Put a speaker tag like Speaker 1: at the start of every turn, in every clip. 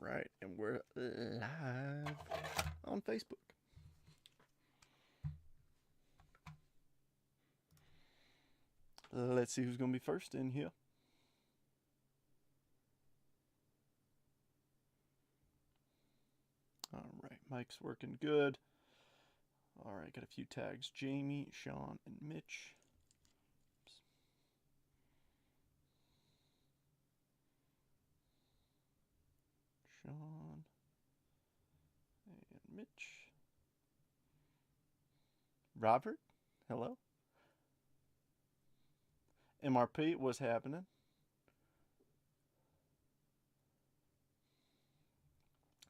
Speaker 1: right, and we're live on Facebook. Let's see who's going to be first in here. All right, Mike's working good. All right, got a few tags. Jamie, Sean, and Mitch. Oops. Sean and Mitch. Robert, hello. MRP, what's happening?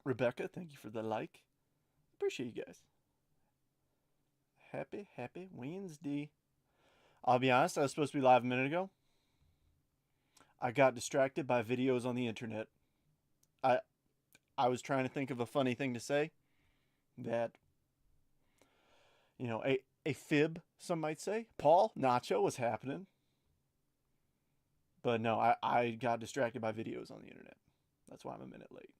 Speaker 1: Rebecca, thank you for the like. Appreciate you guys. Happy Wednesday. I'll be honest, I was supposed to be live a minute ago. I got distracted by videos on the internet. I was trying to think of a funny thing to say that, you know, a fib, some might say. Paul, Nacho, what's happening? But no, I got distracted by videos on the internet. That's why I'm a minute late.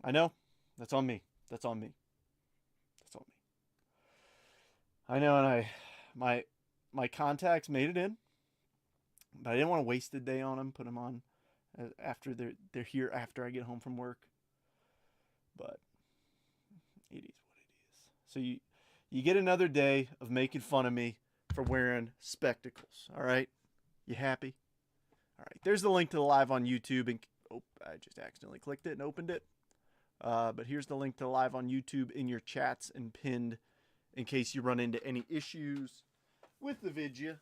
Speaker 1: I know. That's on me. That's on me. That's on me. I know, and my contacts made it in, but I didn't want to waste a day on them. Put them on after they're here after I get home from work. But it is what it is. So you get another day of making fun of me for wearing spectacles. All right, you happy? All right. There's the link to the live on YouTube. And oh, I just accidentally clicked it and opened it. But here's the link to the live on YouTube in your chats and pinned in case you run into any issues with the video.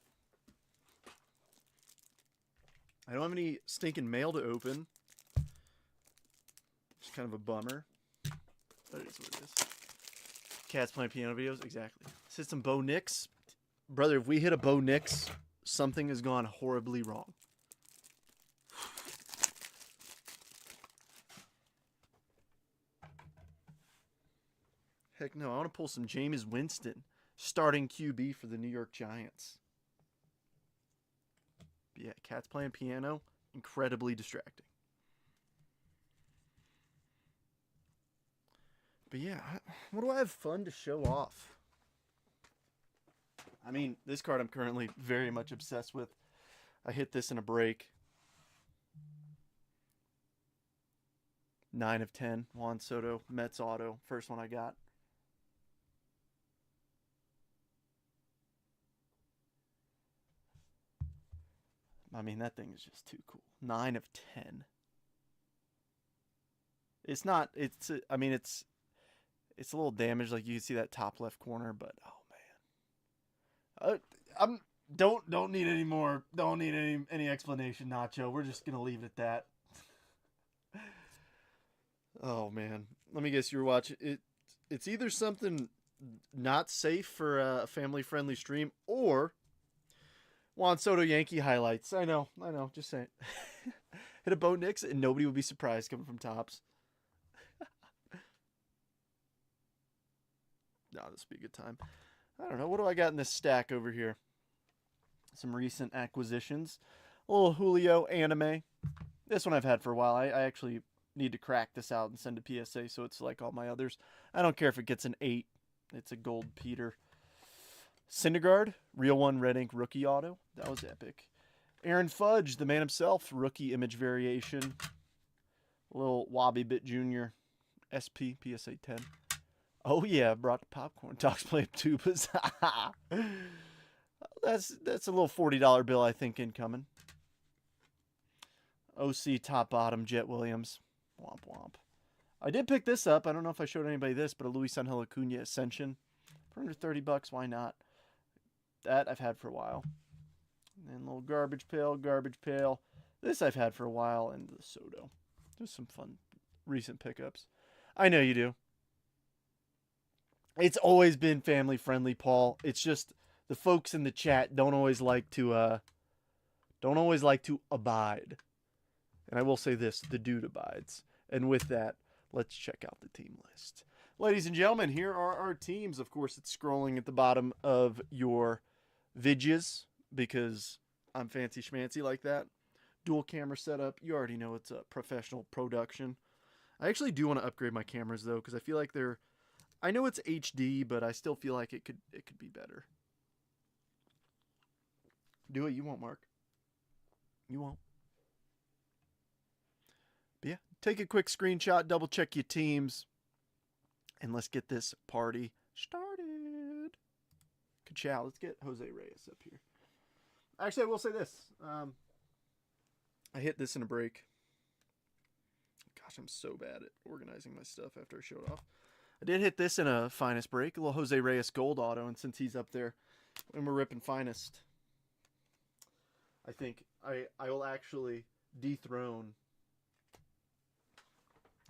Speaker 1: I don't have any stinking mail to open. It's kind of a bummer. But it is what it is. Cats playing piano videos? Exactly. System Bo Nix. Brother, if we hit a Bo Nix, something has gone horribly wrong. Heck no, I want to pull some Jameis Winston, starting QB for the New York Giants. But yeah, cats playing piano, incredibly distracting. But yeah, what do I have fun to show off? I mean, this card I'm currently very much obsessed with. I hit this in a break. 9 of 10, Juan Soto, Mets auto, first one I got. I mean, that thing is just too cool. 9 of 10. It's not, I mean, it's a little damaged. Like you can see that top left corner, but oh man. Don't need any more. Don't need any explanation, Nacho. We're just going to leave it at that. Oh man. Let me guess you're watching it. It's either something not safe for a family friendly stream or Juan Soto Yankee highlights. I know. Just saying. Hit a Bo Nix and nobody would be surprised coming from Tops. No, this would be a good time. I don't know. What do I got in this stack over here? Some recent acquisitions. A little Julio anime. This one I've had for a while. I actually need to crack this out and send a PSA so it's like all my others. I don't care if it gets an 8. It's a gold Peter. Syndergaard, real one red ink rookie auto. That was epic. Aaron Fudge, the man himself, rookie image variation. A little Wobby Bit Jr. SP PSA 10. Oh yeah, brought the popcorn. Talks playing tubas. That's a little $40 bill I think incoming. OC top bottom Jet Williams. Womp womp. I did pick this up. I don't know if I showed anybody this, but a Luis Angel Acuna Ascension for under $30. Why not? That I've had for a while. And then a little garbage pail. This I've had for a while, and the Soto. There's some fun recent pickups. I know you do. It's always been family friendly, Paul. It's just the folks in the chat don't always like to abide. And I will say this, the dude abides. And with that, let's check out the team list. Ladies and gentlemen, here are our teams. Of course, it's scrolling at the bottom of your vidges because I'm fancy schmancy like that. dual camera setup. You already know it's a professional production. I actually do want to upgrade my cameras though, because I feel like they're, I know it's HD, but I still feel like it could be better. Do what you want, Mark. You won't. But yeah, take a quick screenshot, double check your teams, and let's get this party started. Ka-chow. Let's get Jose Reyes up here. Actually, I will say this. I hit this in a break. Gosh, I'm so bad at organizing my stuff after I showed off. I did hit this in a Finest break, a little Jose Reyes gold auto, and since he's up there and we're ripping Finest, I think I will actually dethrone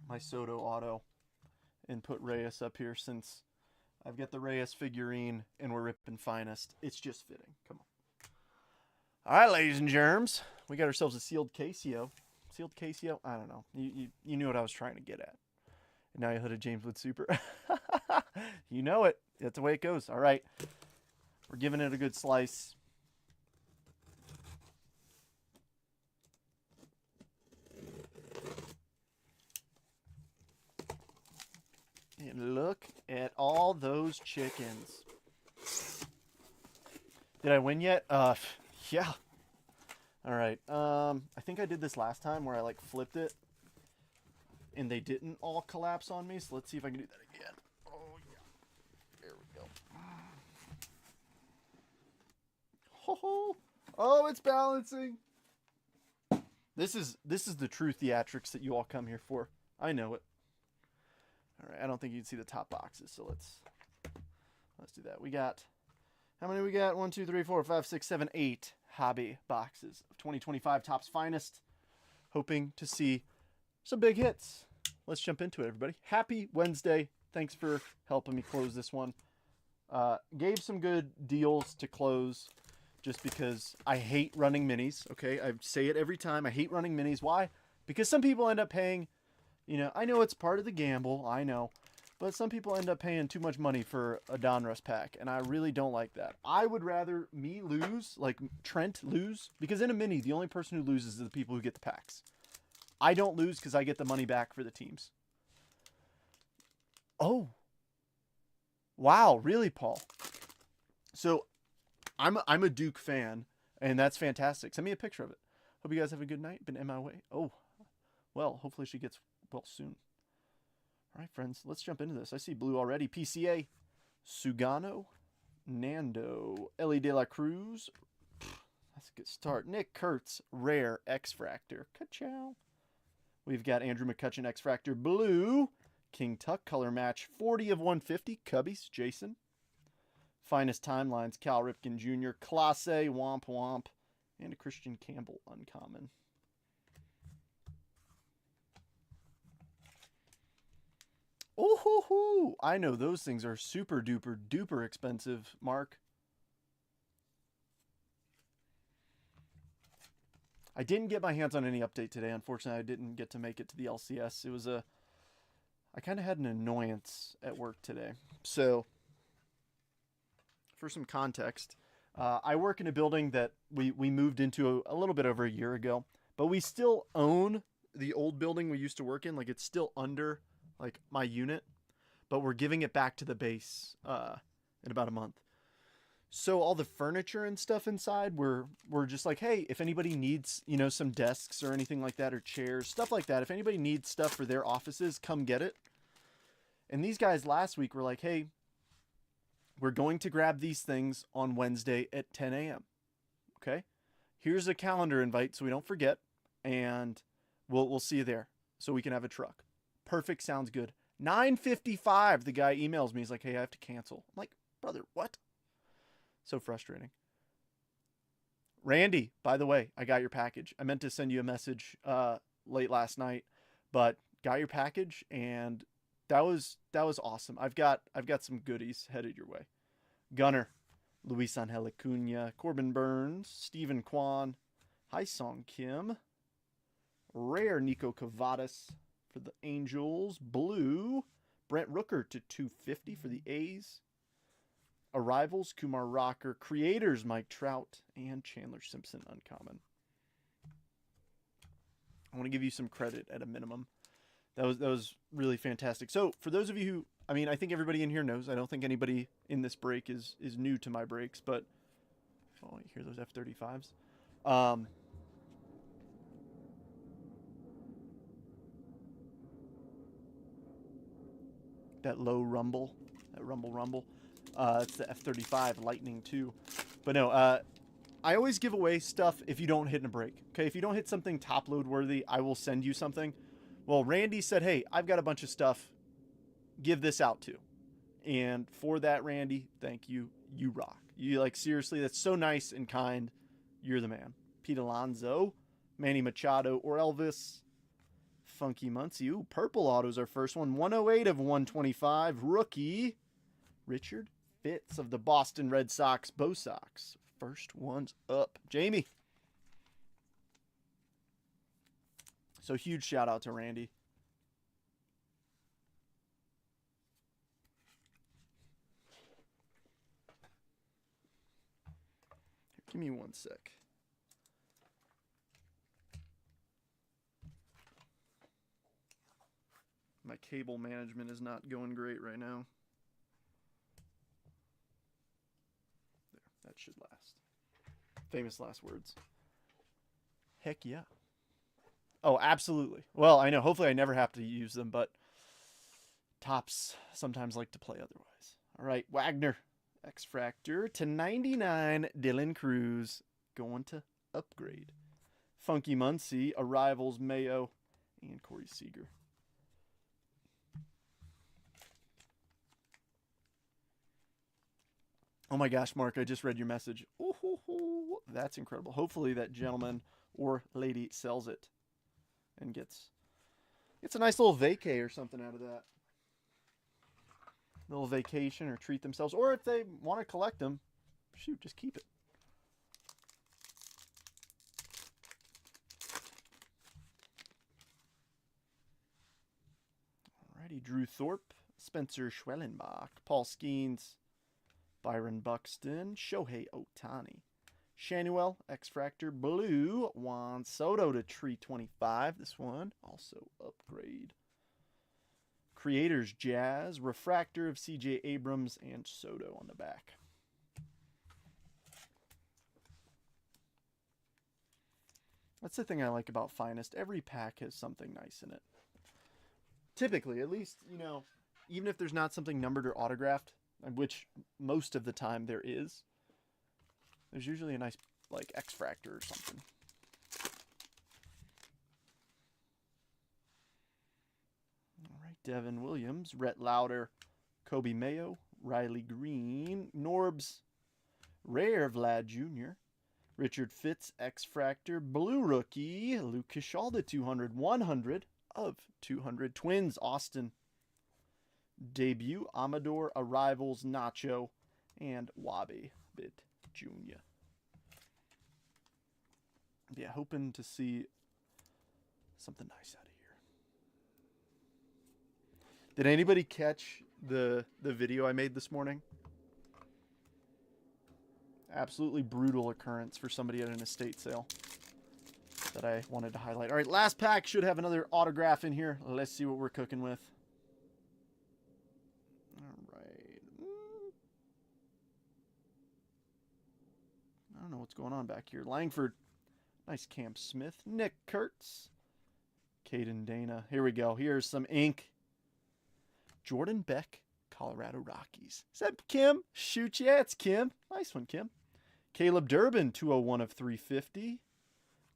Speaker 1: my Soto auto and put Reyes up here since I've got the Reyes figurine and we're ripping Finest. It's just fitting. Come on. All right, ladies and germs, we got ourselves a sealed Casio. Sealed Casio? I don't know. You knew what I was trying to get at. And now you hit a James Wood Super. You know it. That's the way it goes. All right. We're giving it a good slice. And look at all those chickens. Did I win yet? Yeah. All right. I think I did this last time where I like flipped it and they didn't all collapse on me. So let's see if I can do that again. Oh yeah. There we go. Oh, it's balancing. This is the true theatrics that you all come here for. I know it. All right. I don't think you can see the top boxes, so let's do that. We got, how many we got? 1, 2, 3, 4, 5, 6, 7, 8 hobby boxes of 2025 Topps Finest. Hoping to see some big hits. Let's jump into it, everybody. Happy Wednesday. Thanks for helping me close this one. Gave some good deals to close just because I hate running minis, okay? I say it every time. I hate running minis. Why? Because some people end up paying, you know, I know it's part of the gamble, I know, but some people end up paying too much money for a Donruss pack, and I really don't like that. I would rather me lose, like Trent lose, because in a mini, the only person who loses is the people who get the packs. I don't lose because I get the money back for the teams. Oh. Wow, really, Paul? So, I'm a Duke fan, and that's fantastic. Send me a picture of it. Hope you guys have a good night. Been MIA. Oh, well, hopefully she gets well soon. All right, friends, let's jump into this. I see blue already. PCA, Sugano, Nando, Ellie De La Cruz. That's a good start. Nick Kurtz, rare X-Fractor. Ka-chow. We've got Andrew McCutchen, X-Fractor blue. King Tuck color match, 40 of 150. Cubbies, Jason. Finest Timelines, Cal Ripken Jr. Classe, Womp Womp. And a Christian Campbell uncommon. Oh, hoo, hoo. I know those things are super duper duper expensive, Mark. I didn't get my hands on any update today. Unfortunately, I didn't get to make it to the LCS. It was I kind of had an annoyance at work today. So, for some context, I work in a building that we moved into a little bit over a year ago, but we still own the old building we used to work in. Like, it's still under like my unit, but we're giving it back to the base in about a month. So all the furniture and stuff inside, we're just like, hey, if anybody needs, you know, some desks or anything like that, or chairs, stuff like that, if anybody needs stuff for their offices, come get it. And these guys last week were like, hey, we're going to grab these things on Wednesday at 10 a.m. Okay? Here's a calendar invite so we don't forget, and we'll see you there so we can have a truck. Perfect, sounds good. 9:55, the guy emails me. He's like, hey, I have to cancel. I'm like, brother, what? So frustrating. Randy, by the way, I got your package. I meant to send you a message late last night, but got your package, and that was awesome. I've got some goodies headed your way. Gunner, Luis Angel Acuna, Corbin Burns, Stephen Kwan, Hi-Song Kim, rare Nico Cavadas for the Angels, blue, Brent Rooker to 250 for the A's. Arrivals, Kumar Rocker, Creators, Mike Trout, and Chandler Simpson uncommon. I want to give you some credit at a minimum. That was really fantastic. So for those of you who, I mean, I think everybody in here knows. I don't think anybody in this break is new to my breaks, but oh, you hear those F-35s? That low rumble, that rumble. It's the F-35 Lightning II. But no, I always give away stuff if you don't hit in a break. Okay, if you don't hit something top load worthy, I will send you something. Well, Randy said, hey, I've got a bunch of stuff. Give this out to. And for that, Randy, thank you. You rock. You, like, seriously, that's so nice and kind. You're the man. Pete Alonso, Manny Machado, or Elvis. Funky Muncie. Ooh, purple auto's our first one. 108 of 125. Rookie. Richard Fitz of the Boston Red Sox. Bo Sox. First one's up. Jamie. So huge shout out to Randy. Give me one sec. My cable management is not going great right now. There, that should last. Famous last words. Heck yeah. Oh, absolutely. Well, I know. Hopefully I never have to use them, but Tops sometimes like to play otherwise. All right, Wagner. X-Fractor to 99. Dylan Cruz going to upgrade. Funky Muncie. Arrivals Mayo. And Corey Seager. Oh my gosh, Mark, I just read your message. Ooh, that's incredible. Hopefully that gentleman or lady sells it and gets a nice little vacay or something out of that. A little vacation or treat themselves. Or if they want to collect them, shoot, just keep it. Alrighty, Drew Thorpe, Spencer Schwellenbach, Paul Skeens, Byron Buxton, Shohei Ohtani, Shanuel, X-Fractor, Blue, Juan Soto to 325. This one also upgrade. Creators Jazz, Refractor of CJ Abrams, and Soto on the back. That's the thing I like about Finest. Every pack has something nice in it. Typically, at least, you know, even if there's not something numbered or autographed, which most of the time there is, there's usually a nice, like, X-Fractor or something. All right, Devin Williams, Rhett Lauder, Kobe Mayo, Riley Green, Norbs, Rare Vlad Jr., Richard Fitz, X-Fractor, Blue Rookie, Luke Kishal to 200, 100 of 200, Twins, Austin, Debut, Amador, Arrivals, Nacho, and Wabi Bit Jr. Yeah, hoping to see something nice out of here. Did anybody catch the video I made this morning? Absolutely brutal occurrence for somebody at an estate sale that I wanted to highlight. All right, last pack should have another autograph in here. Let's see what we're cooking with. All right. I don't know what's going on back here. Langford. Nice Cam Smith. Nick Kurtz. Caden Dana. Here we go. Here's some ink. Jordan Beck, Colorado Rockies. Is that Kim? Shoot, yeah, it's Kim. Nice one, Kim. Caleb Durbin, 201 of 350.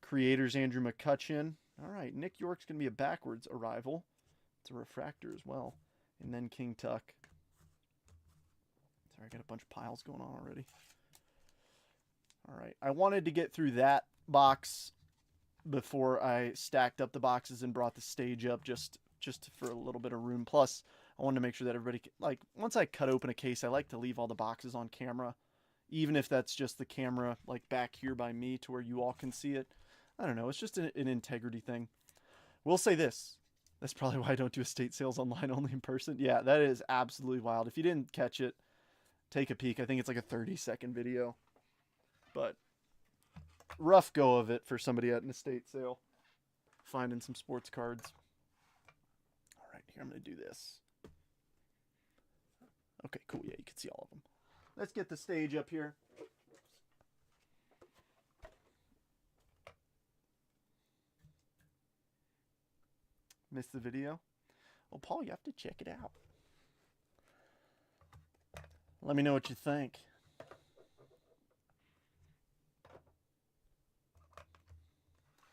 Speaker 1: Creators Andrew McCutcheon. All right, Nick York's going to be a backwards arrival. It's a refractor as well. And then King Tuck. Sorry, I got a bunch of piles going on already. All right, I wanted to get through that box before I stacked up the boxes and brought the stage up just for a little bit of room. Plus, I wanted to make sure that everybody, like, once I cut open a case, I like to leave all the boxes on camera, even if that's just the camera, like, back here by me to where you all can see it. I don't know. It's just an integrity thing. We'll say this. That's probably why I don't do estate sales online, only in person. Yeah, that is absolutely wild. If you didn't catch it, take a peek. I think it's like a 30-second video. But rough go of it for somebody at an estate sale. finding some sports cards. All right, here I'm going to do this. Okay, cool. Yeah, you can see all of them. Let's get the stage up here. Missed the video? Well, Paul, you have to check it out. Let me know what you think.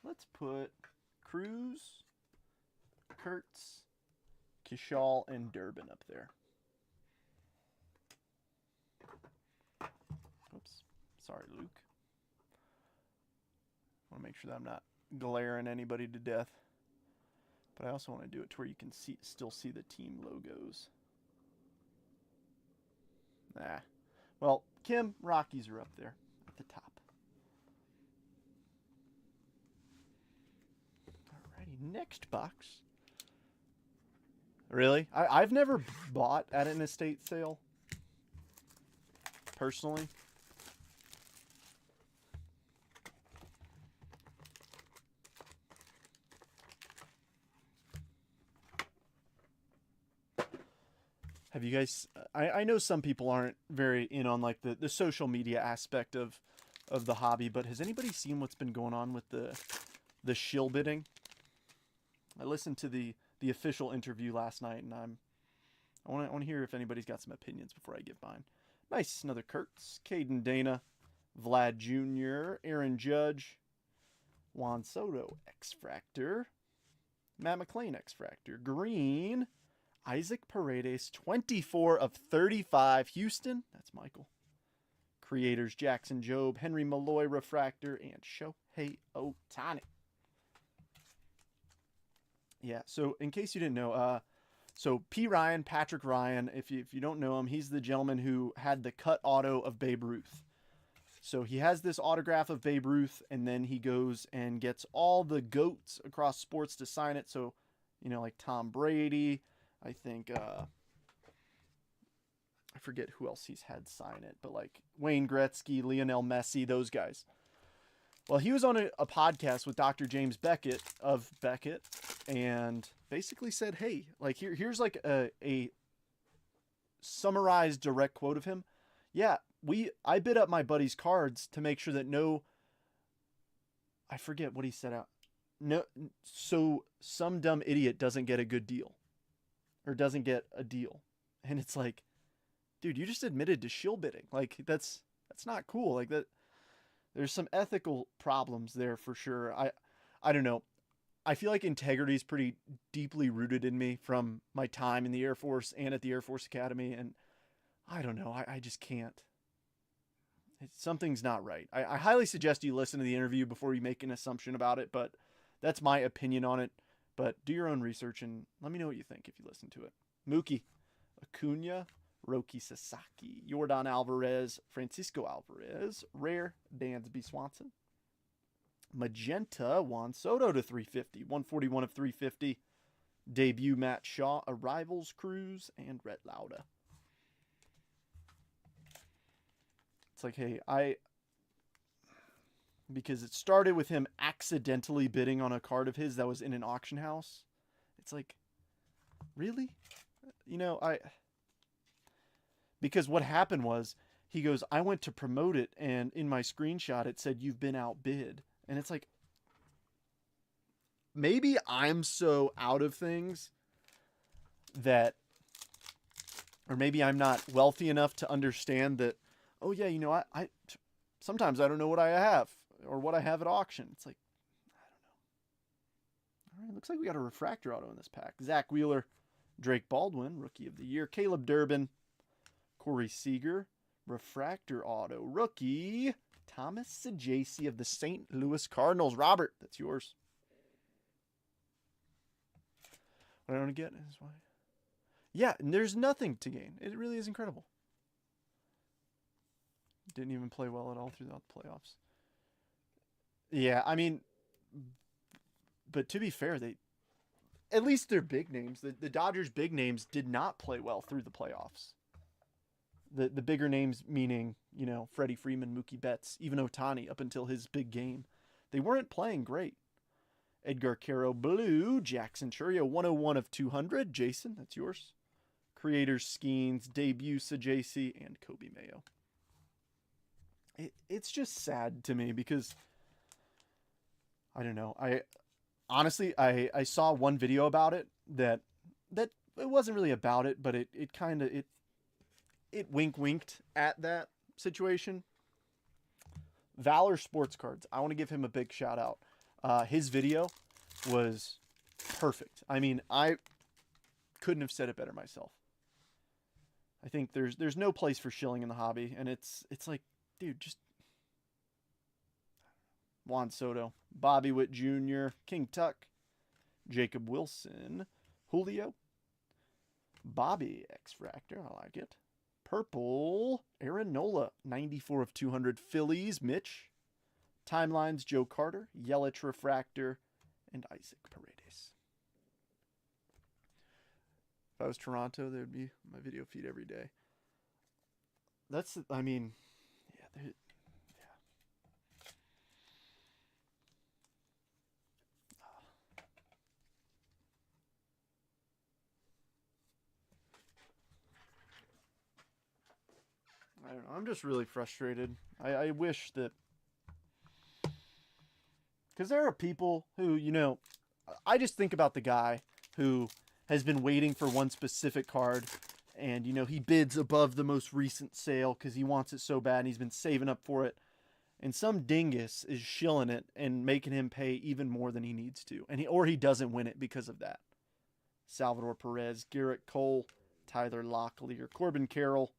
Speaker 1: Let's put Cruz, Kurtz, Kishal, and Durbin up there. Oops. Sorry, Luke. I want to make sure that I'm not glaring anybody to death. But I also want to do it to where you can still see the team logos. Nah. Well, Kim, Rockies are up there at the top. Alrighty, next box. Really? I've never bought at an estate sale. Personally. Have you guys... I know some people aren't very in on like the social media aspect of the hobby, but has anybody seen what's been going on with the shill bidding? I listened to the official interview last night, and I want to hear if anybody's got some opinions before I give mine. Nice, another Kurtz, Caden Dana, Vlad Jr., Aaron Judge, Juan Soto, X-Fractor, Matt McLean, X-Fractor, Green, Isaac Paredes, 24 of 35, Houston, that's Michael. Creators, Jackson Jobe, Henry Malloy, Refractor, and Shohei Ohtani. Yeah, so in case you didn't know, so Patrick Ryan, if you don't know him, he's the gentleman who had the cut auto of Babe Ruth. So he has this autograph of Babe Ruth, and then he goes and gets all the GOATs across sports to sign it. So, you know, like Tom Brady, I think, I forget who else he's had sign it, but like Wayne Gretzky, Lionel Messi, those guys. Well, he was on a podcast with Dr. James Beckett of Beckett, and basically said, hey, like here's like a summarized direct quote of him. Yeah, I bid up my buddy's cards to make sure that I forget what he said out. No, so some dumb idiot doesn't get a good deal. Or doesn't get a deal. And it's like, dude, you just admitted to shill bidding. Like, that's not cool. Like, that, there's some ethical problems there for sure. I don't know. I feel like integrity is pretty deeply rooted in me from my time in the Air Force and at the Air Force Academy. And I don't know. I just can't. Something's not right. I highly suggest you listen to the interview before you make an assumption about it, but that's my opinion on it. But do your own research and let me know what you think if you listen to it. Mookie, Acuna, Roki Sasaki, Yordan Alvarez, Francisco Alvarez, Rare, Dansby Swanson, Magenta, Juan Soto to 350, 141 of 350, debut Matt Shaw, Arrivals Cruz, and Rhett Lauda. It's like, hey, because it started with him accidentally bidding on a card of his that was in an auction house. It's like, really? You know, because what happened was, he goes, I went to promote it, and in my screenshot it said, you've been outbid. And it's like, maybe I'm so out of things that, or maybe I'm not wealthy enough to understand that, oh yeah, you know, I sometimes I don't know what I have or what I have at auction. It's like, I don't know. All right, looks like we got a refractor auto in this pack. Zach Wheeler, Drake Baldwin, Rookie of the Year. Caleb Durbin, Corey Seager, refractor auto. Rookie, Thomas Saggese of the St. Louis Cardinals. Robert, that's yours. What I want to get is why. Yeah, and there's nothing to gain. It really is incredible. Didn't even play well at all throughout the playoffs. Yeah, I mean, but to be fair, at least their big names, the Dodgers' big names did not play well through the playoffs. The bigger names meaning, you know, Freddie Freeman, Mookie Betts, even Ohtani up until his big game. They weren't playing great. Edgar Caro Blue, Jackson Churia, 101 of 200. Jason, that's yours. Creators Skeens, debut Sajasi, and Kobe Mayo. It's just sad to me because I don't know. I honestly saw one video about it that it wasn't really about it, but it kind of it winked at that situation. Valor Sports Cards. I want to give him a big shout out. His video was perfect. I mean, I couldn't have said it better myself. I think there's no place for shilling in the hobby, and it's like, dude, just Juan Soto, Bobby Witt Jr., King Tuck, Jacob Wilson, Julio, Bobby X-Fractor, I like it. Purple, Aaron Nola, 94 of 200. Phillies, Mitch. Timelines, Joe Carter, Yelich Refractor, and Isaac Paredes. If I was Toronto, there would be my video feed every day. That's, I mean, yeah. I don't know. I'm just really frustrated. I wish that... Because there are people who, you know... I just think about the guy who has been waiting for one specific card. And, you know, he bids above the most recent sale because he wants it so bad. And he's been saving up for it. And some dingus is shilling it and making him pay even more than he needs to. Or he doesn't win it because of that. Salvador Perez, Garrett Cole, Tyler Locklear, Corbin Carroll,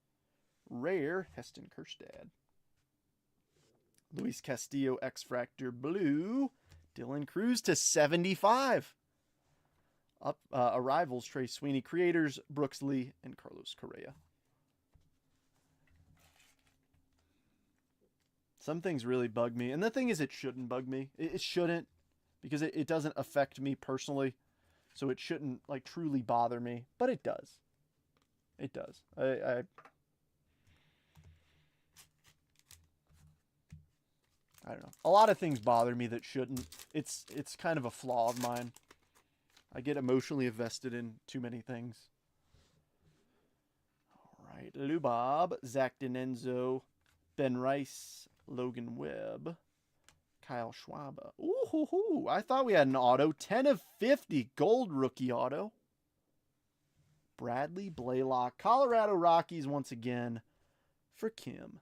Speaker 1: Rare, Heston Kjerstad, Luis Castillo, X-Fractor Blue, Dylan Cruz to 75. Up Arrivals, Trey Sweeney, Creators, Brooks Lee, and Carlos Correa. Some things really bug me. And the thing is, it shouldn't bug me. It shouldn't, because it doesn't affect me personally. So it shouldn't, like, truly bother me. But it does. It does. I don't know. A lot of things bother me that shouldn't. It's kind of a flaw of mine. I get emotionally invested in too many things. All right. Lubob, Zach Denenzo, Ben Rice, Logan Webb, Kyle Schwab. Ooh, I thought we had an auto. 10 of 50 gold rookie auto. Bradley Blaylock, Colorado Rockies once again for Kim.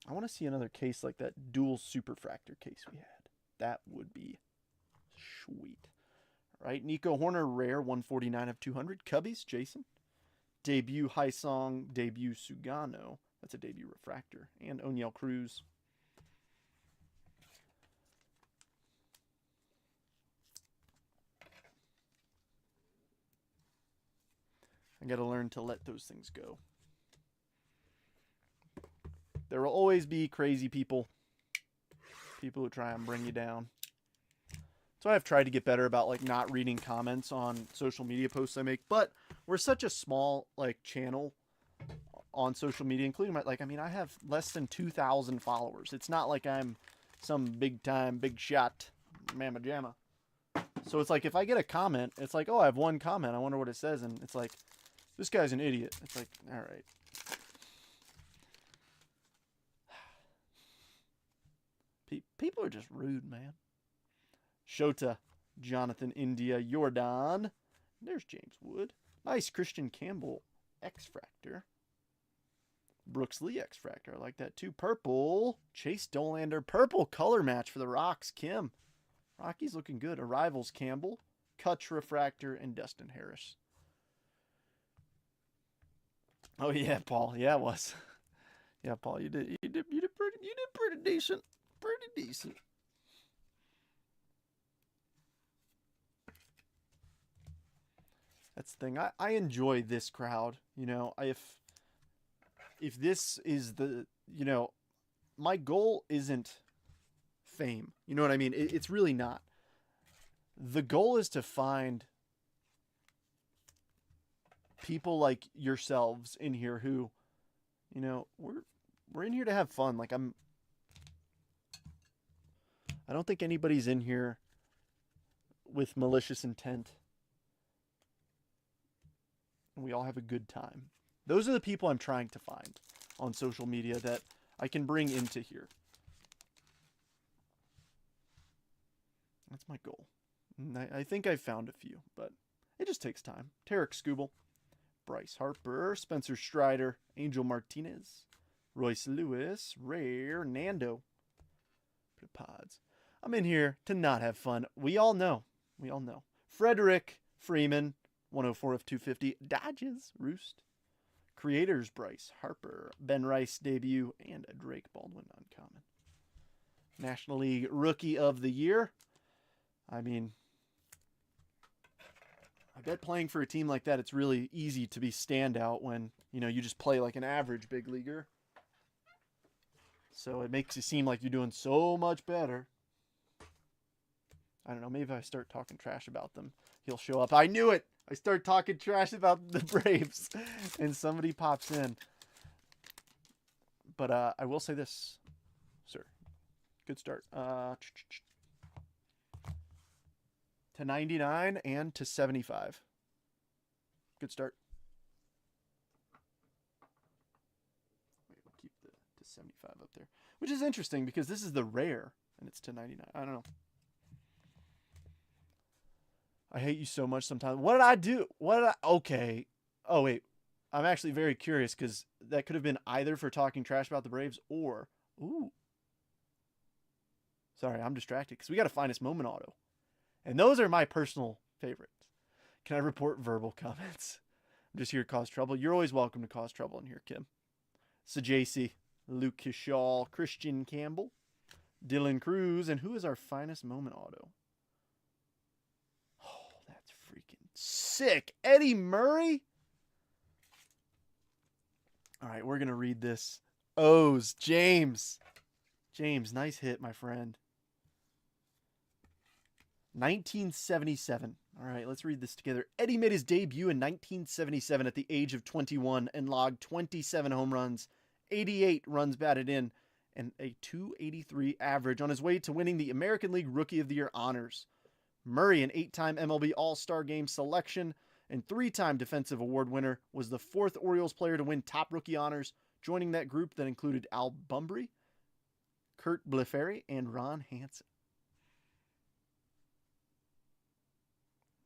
Speaker 1: I want to see another case like that dual superfractor case we had. That would be sweet. All right, Nico Horner, rare, 149 of 200. Cubbies, Jason. Debut Haisong, debut Sugano. That's a debut refractor. And Oniel Cruz. I got to learn to let those things go. There will always be crazy people. People who try and bring you down. So I've tried to get better about, like, not reading comments on social media posts I make. But we're such a small, like, channel on social media, including my, like, I mean, I have less than 2,000 followers. It's not like I'm some big time, big shot mamma jamma. So it's like, if I get a comment, it's like, oh, I have one comment. I wonder what it says. And it's like, this guy's an idiot. It's like, all right. People are just rude, man. Shota, Jonathan India, Jordan. There's James Wood. Nice Christian Campbell, X-Fractor. Brooks Lee, X-Fractor. I like that too. Purple, Chase Dolander. Purple color match for the Rocks, Kim. Rockies looking good. Arrivals, Campbell, Kutch Refractor, and Dustin Harris. Oh yeah, Paul. Yeah, it was. Yeah, Paul, you did pretty decent. Pretty decent. That's the thing. I enjoy this crowd. You know, if this is the, you know, my goal isn't fame. You know what I mean? It's really not. The goal is to find people like yourselves in here who, you know, we're in here to have fun. Like I don't think anybody's in here with malicious intent. We all have a good time. Those are the people I'm trying to find on social media that I can bring into here. That's my goal. And I think I found a few, but it just takes time. Tarek Skubal, Bryce Harper, Spencer Strider, Angel Martinez, Royce Lewis, Rare, Nando. Pods. I'm in here to not have fun. We all know. We all know. Frederick Freeman, 104 of 250. Dodges, Roost. Creators, Bryce Harper, Ben Rice debut, and Drake Baldwin uncommon. National League Rookie of the Year. I mean, I bet playing for a team like that, it's really easy to be standout when, you know, you just play like an average big leaguer. So it makes it seem like you're doing so much better. I don't know, maybe if I start talking trash about them, he'll show up. I knew it! I start talking trash about the Braves, and somebody pops in. But I will say this, sir. Good start. To 99 and to 75. Good start. Wait, we'll keep the to 75 up there. Which is interesting because this is the rare, and it's to 99. I don't know. I hate you so much sometimes. What did I do? Okay. Oh, wait. I'm actually very curious because that could have been either for talking trash about the Braves or... Ooh. Sorry, I'm distracted because we got a finest moment auto. And those are my personal favorites. Can I report verbal comments? I'm just here to cause trouble. You're always welcome to cause trouble in here, Kim. Sajacy, Luke Kishal, Christian Campbell, Dylan Cruz, and who is our finest moment auto? Sick. Eddie Murray? All right, we're going to read this. O's. James. James, nice hit, my friend. 1977. All right, let's read this together. Eddie made his debut in 1977 at the age of 21 and logged 27 home runs, 88 runs batted in, and a .283 average on his way to winning the American League Rookie of the Year honors. Murray, an 8-time MLB All-Star Game selection and 3-time Defensive Award winner, was the 4th Orioles player to win top rookie honors, joining that group that included Al Bumbry, Kurt Blefary, and Ron Hansen.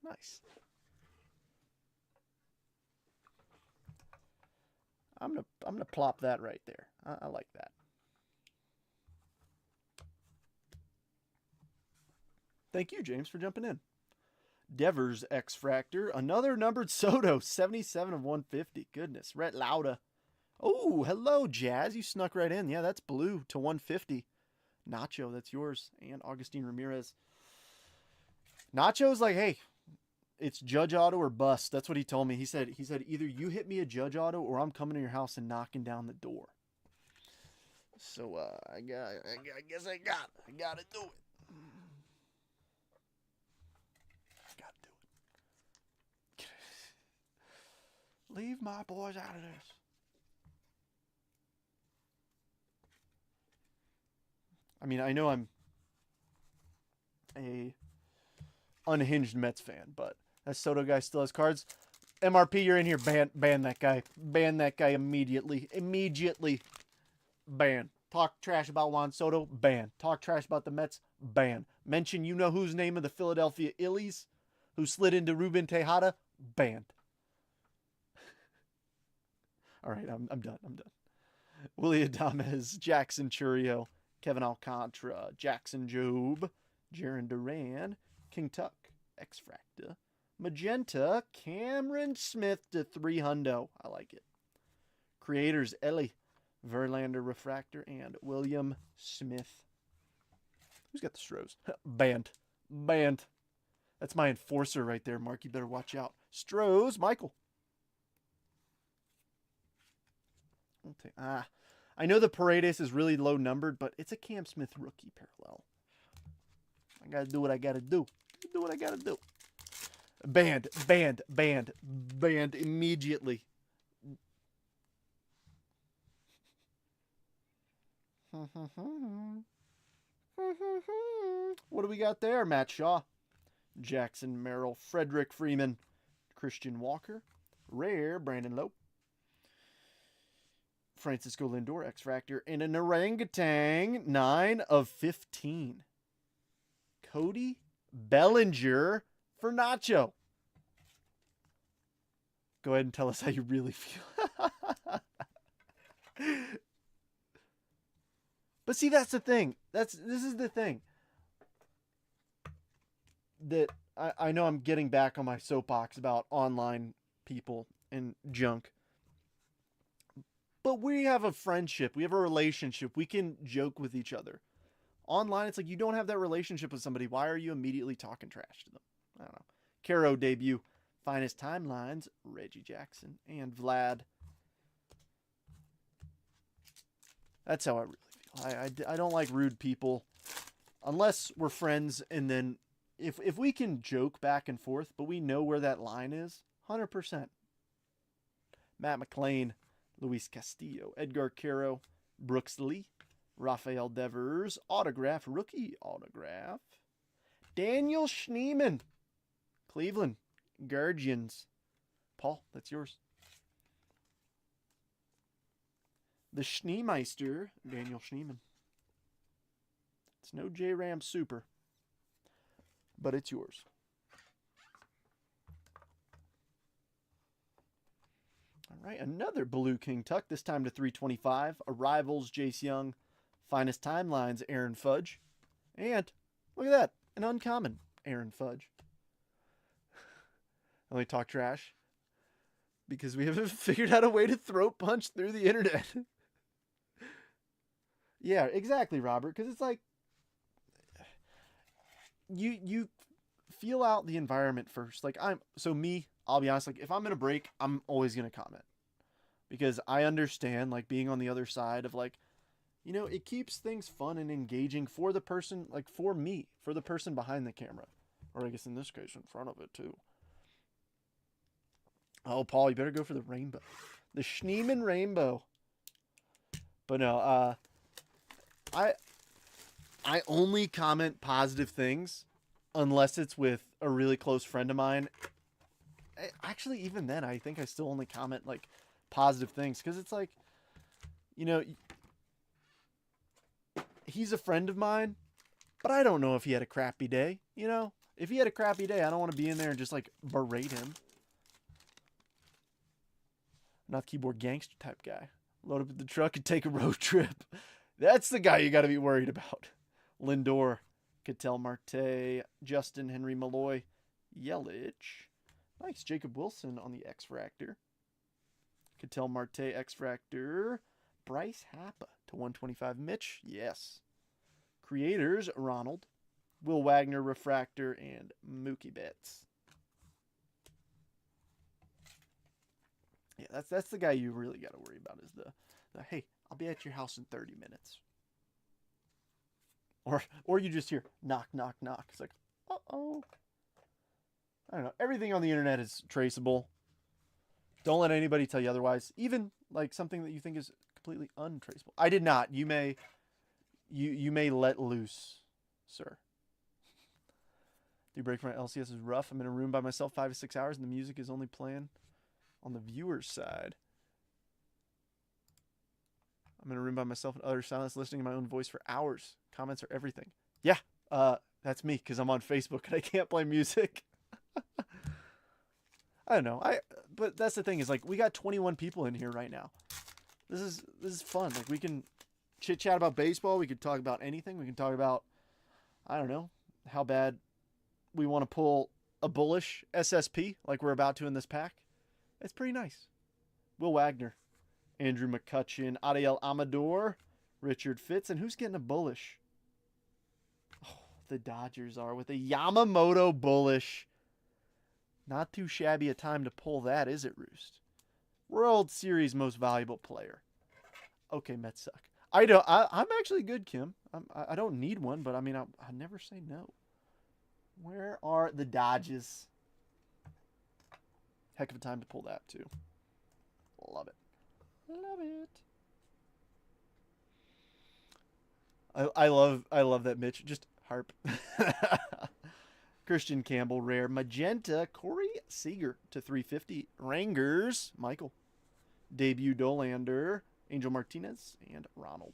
Speaker 1: Nice. I'm gonna plop that right there. I like that. Thank you, James, for jumping in. Devers X-Fractor. Another numbered Soto. 77 of 150. Goodness. Rhett Lauda. Oh, hello, Jazz. You snuck right in. Yeah, that's blue to 150. Nacho, that's yours. And Augustine Ramirez. Nacho's like, hey, it's Judge Auto or bust. That's what he told me. He said either you hit me a Judge Auto or I'm coming to your house and knocking down the door. So I guess I gotta do it. Leave my boys out of this. I mean, I know I'm a unhinged Mets fan, but that Soto guy still has cards. MRP, you're in here. Ban that guy. Ban that guy immediately. Immediately. Ban. Talk trash about Juan Soto. Ban. Talk trash about the Mets. Ban. Mention you know whose name of the Philadelphia Illies who slid into Ruben Tejada. Banned. All right, I'm done. Willie Adames, Jackson Churio, Kevin Alcantara, Jackson Job, Jaron Duran, King Tuck, X-Fracta, Magenta, Cameron Smith to 300. I like it. Creators, Ellie, Verlander Refractor, and William Smith. Who's got the Stros? Banned. That's my enforcer right there, Mark. You better watch out. Stros, Michael. I know the Paredes is really low numbered, but it's a Cam Smith rookie parallel. I gotta do what I gotta do. Banned, banned, banned, banned immediately. What do we got there? Matt Shaw, Jackson Merrill, Frederick Freeman, Christian Walker, Rare, Brandon Lowe, Francisco Lindor, X Factor, and an orangutan, 9 of 15. Cody Bellinger for Nacho. Go ahead and tell us how you really feel. But see, that's the thing. This is the thing. That I know I'm getting back on my soapbox about online people and junk. But we have a friendship. We have a relationship. We can joke with each other. Online, it's like you don't have that relationship with somebody. Why are you immediately talking trash to them? I don't know. Caro debut. Finest timelines. Reggie Jackson and Vlad. That's how I really feel. I don't like rude people. Unless we're friends and then if we can joke back and forth, but we know where that line is, 100%. Matt McLean, Luis Castillo, Edgar Caro, Brooks Lee, Rafael Devers, autograph, rookie autograph. Daniel Schneemann, Cleveland, Guardians. Paul, that's yours. The Schneemeister, Daniel Schneemann. It's no J-Ram Super, but it's yours. All right, another Blue King Tuck, this time to 325. Arrivals, Jace Young. Finest Timelines, Aaron Fudge. And, look at that, an uncommon Aaron Fudge. I only talk trash because we haven't figured out a way to throat punch through the internet. Yeah, exactly, Robert, because it's like, you feel out the environment first. Like, I'll be honest, like, if I'm in a break, I'm always going to comment. Because I understand, like, being on the other side of, like, you know, it keeps things fun and engaging for the person, like, for me, for the person behind the camera. Or I guess in this case, in front of it, too. Oh, Paul, you better go for the rainbow. The Schneemann Rainbow. But no, I only comment positive things unless it's with a really close friend of mine. Actually, even then, I think I still only comment, like, positive things. Because it's like, you know, he's a friend of mine, but I don't know if he had a crappy day, you know? If he had a crappy day, I don't want to be in there and just, like, berate him. I'm not the keyboard gangster type guy. Load up the truck and take a road trip. That's the guy you got to be worried about. Lindor, Ketel Marte, Justin Henry Malloy, Yelich. Nice. Jacob Wilson on the X Fractor. Ketel Marte, X Fractor. Bryce Happa to 125. Mitch, yes. Creators, Ronald, Will Wagner, Refractor, and Mookie Betts. Yeah, that's the guy you really got to worry about is the hey, I'll be at your house in 30 minutes. Or you just hear knock, knock, knock. It's like, uh-oh. I don't know. Everything on the internet is traceable. Don't let anybody tell you otherwise. Even like something that you think is completely untraceable. I did not. You may let loose, sir. Do break from my LCS is rough. I'm in a room by myself 5 to 6 hours and the music is only playing on the viewer's side. I'm in a room by myself and utter silence, listening to my own voice for hours. Comments are everything. Yeah, that's me because I'm on Facebook and I can't play music. I don't know. But that's the thing is like we got 21 people in here right now. This is fun. Like we can chit chat about baseball. We could talk about anything. We can talk about I don't know how bad we want to pull a bullish SSP like we're about to in this pack. It's pretty nice. Will Wagner, Andrew McCutchen, Adiel Amador, Richard Fitz, and who's getting a bullish? Oh, the Dodgers are with a Yamamoto bullish. Not too shabby a time to pull that, is it, Roost? World Series most valuable player. Okay, Mets suck. I'm actually good, Kim. I don't need one, but I mean, I never say no. Where are the Dodgers? Heck of a time to pull that, too. Love it. Love it. I love that Mitch. Just harp. Christian Campbell, rare. Magenta, Corey Seager to 350. Rangers, Michael. Debut Dolander, Angel Martinez, and Ronald.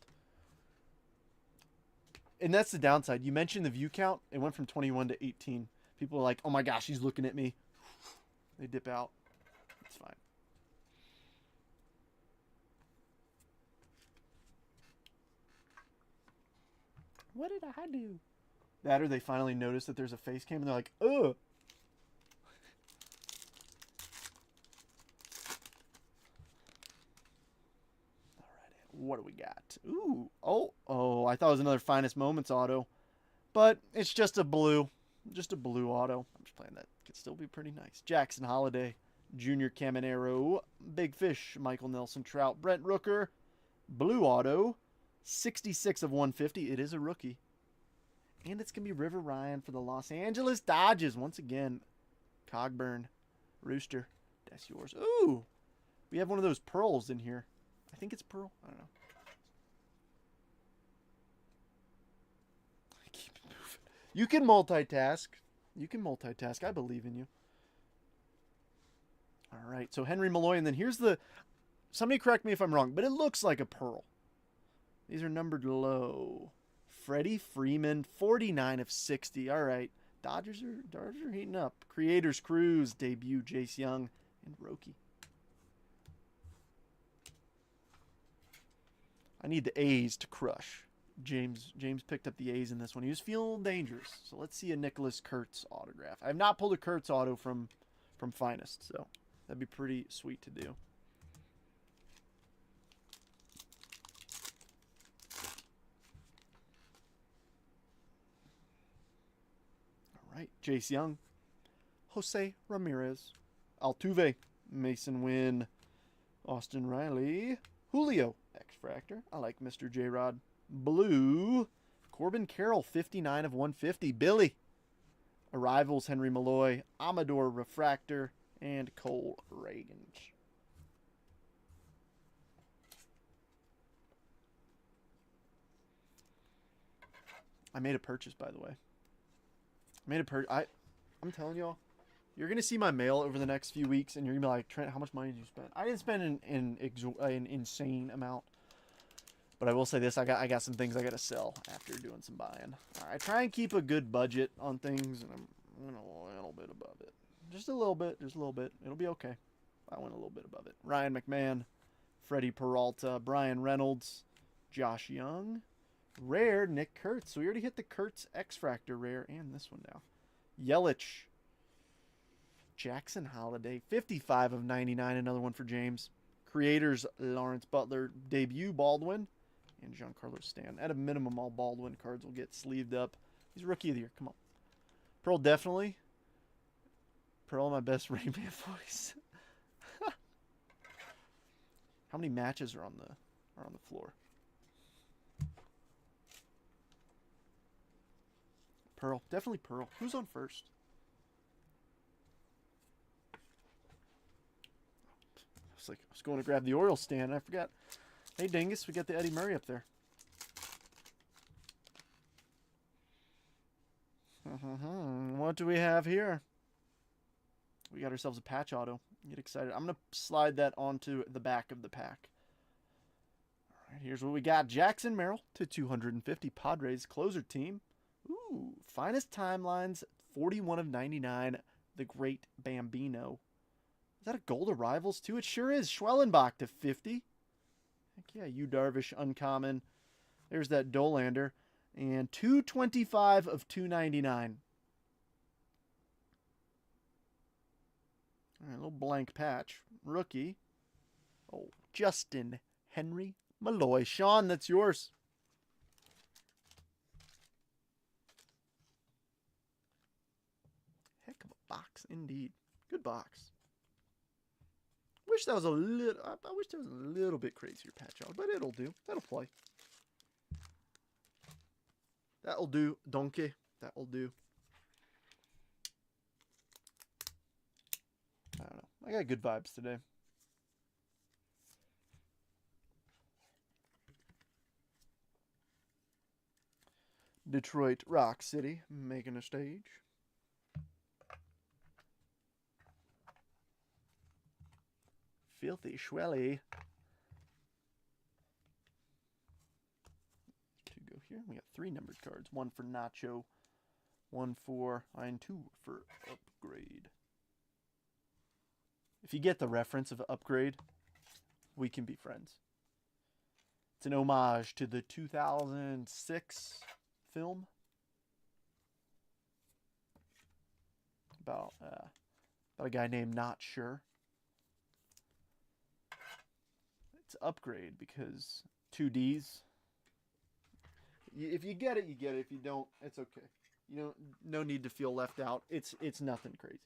Speaker 1: And that's the downside. You mentioned the view count. It went from 21 to 18. People are like, oh my gosh, he's looking at me. They dip out. It's fine. What did I do? That or they finally notice that there's a face cam and they're like, ugh. Alright, what do we got? Ooh, oh, I thought it was another Finest Moments auto. But it's just a blue. Just a blue auto. I'm just playing that. Could still be pretty nice. Jackson Holiday, Junior Caminero, Big Fish, Michael Nelson Trout, Brent Rooker, blue auto, 66 of 150. It is a rookie. And it's going to be River Ryan for the Los Angeles Dodgers. Once again, Cogburn, Rooster, that's yours. Ooh, we have one of those pearls in here. I think it's pearl. I don't know. I keep moving. You can multitask. You can multitask. I believe in you. All right, so Henry Malloy, and then here's the... Somebody correct me if I'm wrong, but it looks like a pearl. These are numbered low. Freddie Freeman, 49 of 60. All right. Dodgers are heating up. Creators Cruise, debut Jace Young, and Roki. I need the A's to crush. James picked up the A's in this one. He was feeling dangerous. So let's see a Nicholas Kurtz autograph. I have not pulled a Kurtz auto from Finest, so that'd be pretty sweet to do. Right, Jace Young, Jose Ramirez, Altuve, Mason Wynn, Austin Riley, Julio, X-Fractor. I like Mr. J-Rod. Blue, Corbin Carroll, 59 of 150. Billy, Arrivals, Henry Malloy, Amador Refractor, and Cole Reagans. I made a purchase, by the way. I'm telling y'all, you're going to see my mail over the next few weeks, and you're going to be like, Trent, how much money did you spend? I didn't spend an insane amount. But I will say this, I got some things I got to sell after doing some buying. I try and keep a good budget on things, and I'm a little bit above it. Just a little bit. It'll be okay. I went a little bit above it. Ryan McMahon, Freddie Peralta, Brian Reynolds, Josh Young. Rare, Nick Kurtz. So we already hit the Kurtz X-Fractor rare and this one now. Yelich. Jackson Holiday. 55 of 99. Another one for James. Creators, Lawrence Butler. Debut, Baldwin. And Giancarlo Stanton. At a minimum, all Baldwin cards will get sleeved up. He's Rookie of the Year. Come on. Pearl, definitely. Pearl, my best Rayman voice. How many matches are on the floor? Pearl. Definitely Pearl. Who's on first? I was going to grab the Orioles stand and I forgot. Hey, Dingus, we got the Eddie Murray up there. What do we have here? We got ourselves a patch auto. Get excited. I'm going to slide that onto the back of the pack. All right, here's what we got. Jackson Merrill to 250. Padres closer team. Ooh, Finest Timelines, 41 of 99. The Great Bambino. Is that a gold Arrivals too? It sure is. Schwellenbach to 50. Heck yeah, Yu Darvish uncommon. There's that Dolander. And 225 of 299. All right, a little blank patch. Rookie. Oh, Justin Henry Malloy. Sean, that's yours. Heck of a box indeed. Good box. Wish that was a little. I wish there was a little bit crazier patch on, but it'll do. That'll play. That'll do, donkey. That'll do. I don't know. I got good vibes today. Detroit Rock City making a stage. Filthy Schwelly. To go here. We got 3 numbered cards. 1 for Nacho. 1 for and 2 for Upgrade. If you get the reference of Upgrade, we can be friends. It's an homage to the 2006 film about a guy named Not Sure. It's Upgrade because 2 Ds. If you get it, you get it. If you don't, it's okay. You know, no need to feel left out. It's nothing crazy.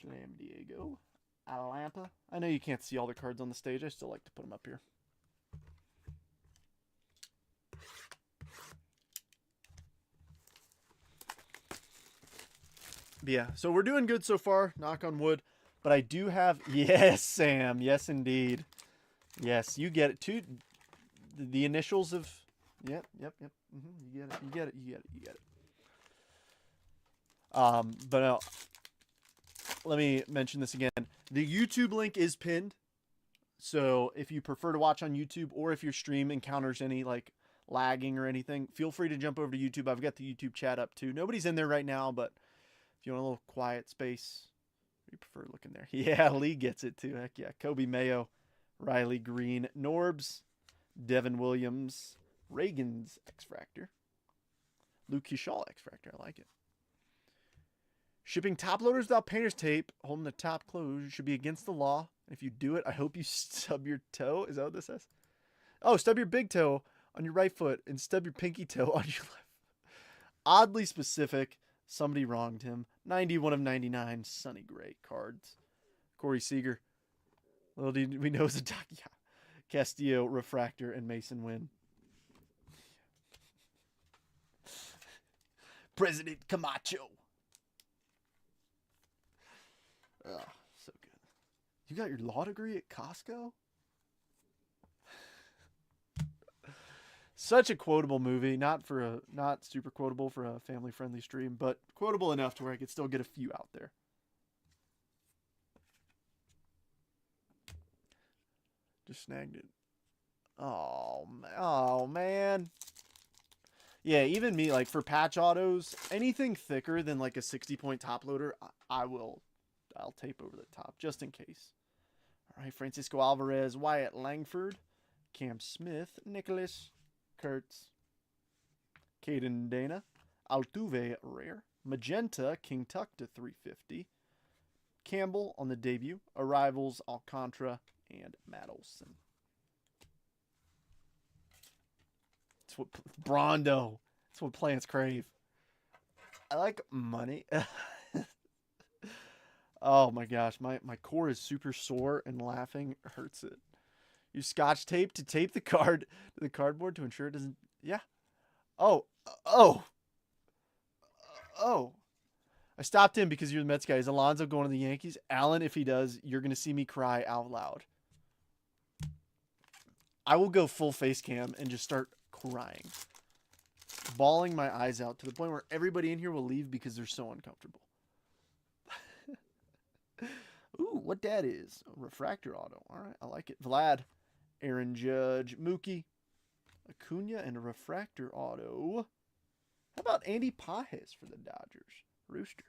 Speaker 1: Slam Diego. Atalanta. I know you can't see all the cards on the stage. I still like to put them up here. But yeah, so we're doing good so far. Knock on wood. But I do have... Yes, Sam. Yes, indeed. Yes, you get it. Too. The initials of... Yep. You get it. But let me mention this again. The YouTube link is pinned. So if you prefer to watch on YouTube, or if your stream encounters any like lagging or anything, feel free to jump over to YouTube. I've got the YouTube chat up too. Nobody's in there right now, but if you want a little quiet space, you prefer looking there. Yeah, Lee gets it too. Heck yeah. Kobe Mayo, Riley Green, Norbs, Devin Williams, Reagan's X-Fractor, Luke Shaw X-Fractor. I like it. Shipping top loaders without painter's tape, holding the top closed, should be against the law. If you do it, I hope you stub your toe. Is that what this says? Oh, stub your big toe on your right foot and stub your pinky toe on your left. Oddly specific. Somebody wronged him. 91 of 99. Sonny Gray cards. Corey Seager. Little did we know Zadaki. Castillo, Refractor, and Mason Wynn. President Camacho. Oh, so good. You got your law degree at Costco? Such a quotable movie. Not super quotable for a family-friendly stream, but quotable enough to where I could still get a few out there. Just snagged it. Oh man. Yeah, even me, like for patch autos, anything thicker than like a 60-point top loader, I'll tape over the top just in case. All right, Francisco Alvarez, Wyatt Langford, Cam Smith, Nicholas Kurtz, Caden Dana, Altuve rare, Magenta King Tuck to 350, Campbell on the debut, Arrivals Alcantara, and Matt Olson. It's what Brondo. It's what plants crave. I like money. Oh my gosh, my core is super sore and laughing hurts it. Use Scotch tape to tape the card to the cardboard to ensure it doesn't. Yeah. Oh. I stopped him because you're the Mets guy. Is Alonso going to the Yankees? Alan, if he does, you're gonna see me cry out loud. I will go full face cam and just start crying, bawling my eyes out to the point where everybody in here will leave because they're so uncomfortable. Ooh, what that is? A refractor auto. All right, I like it. Vlad, Aaron Judge, Mookie, Acuna, and a refractor auto. How about Andy Pages for the Dodgers? Rooster.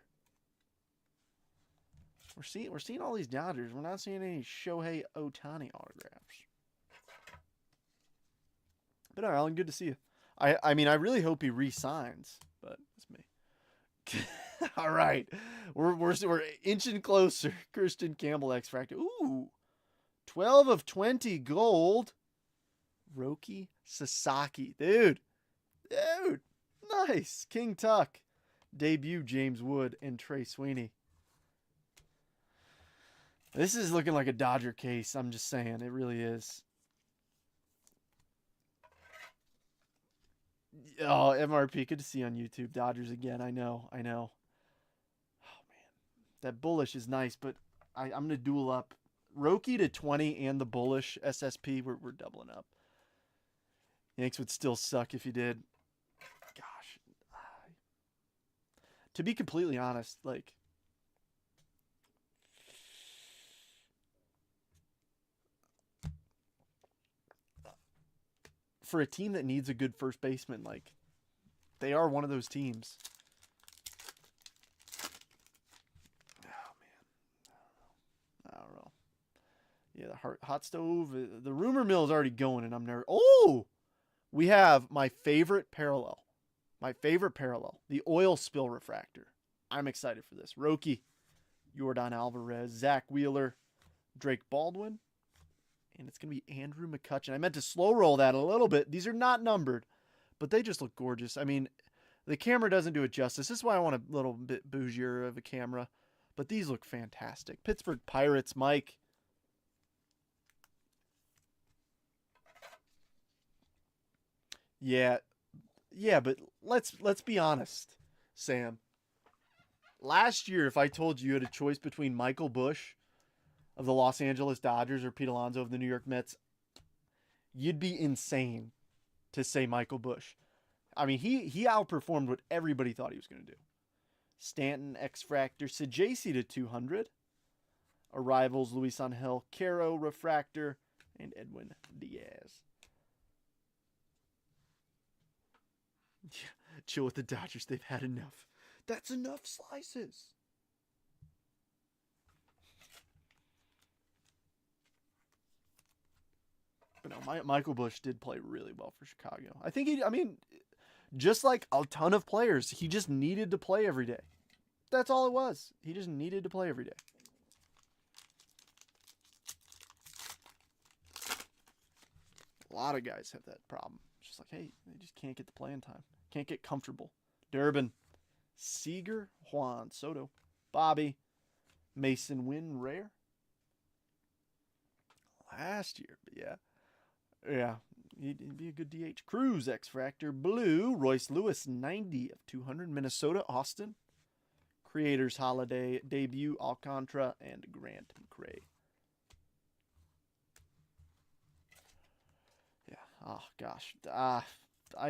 Speaker 1: We're seeing all these Dodgers. We're not seeing any Shohei Ohtani autographs. But all right, Alan, good to see you. I mean, I really hope he re-signs, but it's me. All right, we're inching closer. Christian Campbell X-Fractor. Ooh, 12 of 20 gold. Roki Sasaki, dude, nice. King Tuck, debut James Wood and Trey Sweeney. This is looking like a Dodger case. I'm just saying, it really is. Oh, MRP, good to see you on YouTube. Dodgers again. I know. Oh man, that bullish is nice, but I'm gonna duel up Roki to 20 and the bullish SSP. We're doubling up. Yanks would still suck if you did. Gosh, to be completely honest, like for a team that needs a good first baseman, like they are one of those teams. Oh man, I don't know. Yeah, the hot stove. The rumor mill is already going, and I'm nervous. Oh, we have my favorite parallel. My favorite parallel, the oil spill refractor. I'm excited for this. Roki, Yordan Alvarez, Zach Wheeler, Drake Baldwin, and it's going to be Andrew McCutchen. I meant to slow roll that a little bit. These are not numbered, but they just look gorgeous. I mean, the camera doesn't do it justice. This is why I want a little bit bougier of a camera, but these look fantastic. Pittsburgh Pirates, Mike. Yeah, but let's be honest, Sam. Last year, if I told you had a choice between Michael Busch of the Los Angeles Dodgers or Pete Alonso of the New York Mets, you'd be insane to say Michael Busch. I mean, he outperformed what everybody thought he was going to do. Stanton, X-Fractor, Sajasi to 200. Arrivals, Luis Angel, Caro, Refractor, and Edwin Diaz. Yeah, chill with the Dodgers. They've had enough. That's enough slices. But no, Michael Busch did play really well for Chicago. I think just like a ton of players, he just needed to play every day. That's all it was. He just needed to play every day. A lot of guys have that problem. It's just like, hey, they just can't get the playing time. Can't get comfortable. Durbin, Seager, Juan Soto, Bobby, Mason Wynn, Rare. Last year, but yeah, he'd be a good DH. Cruz, X-Fractor, Blue, Royce Lewis, 90 of 200, Minnesota, Austin, Creators Holiday, Debut, Alcantara, and Grant McRae. Yeah, oh gosh. I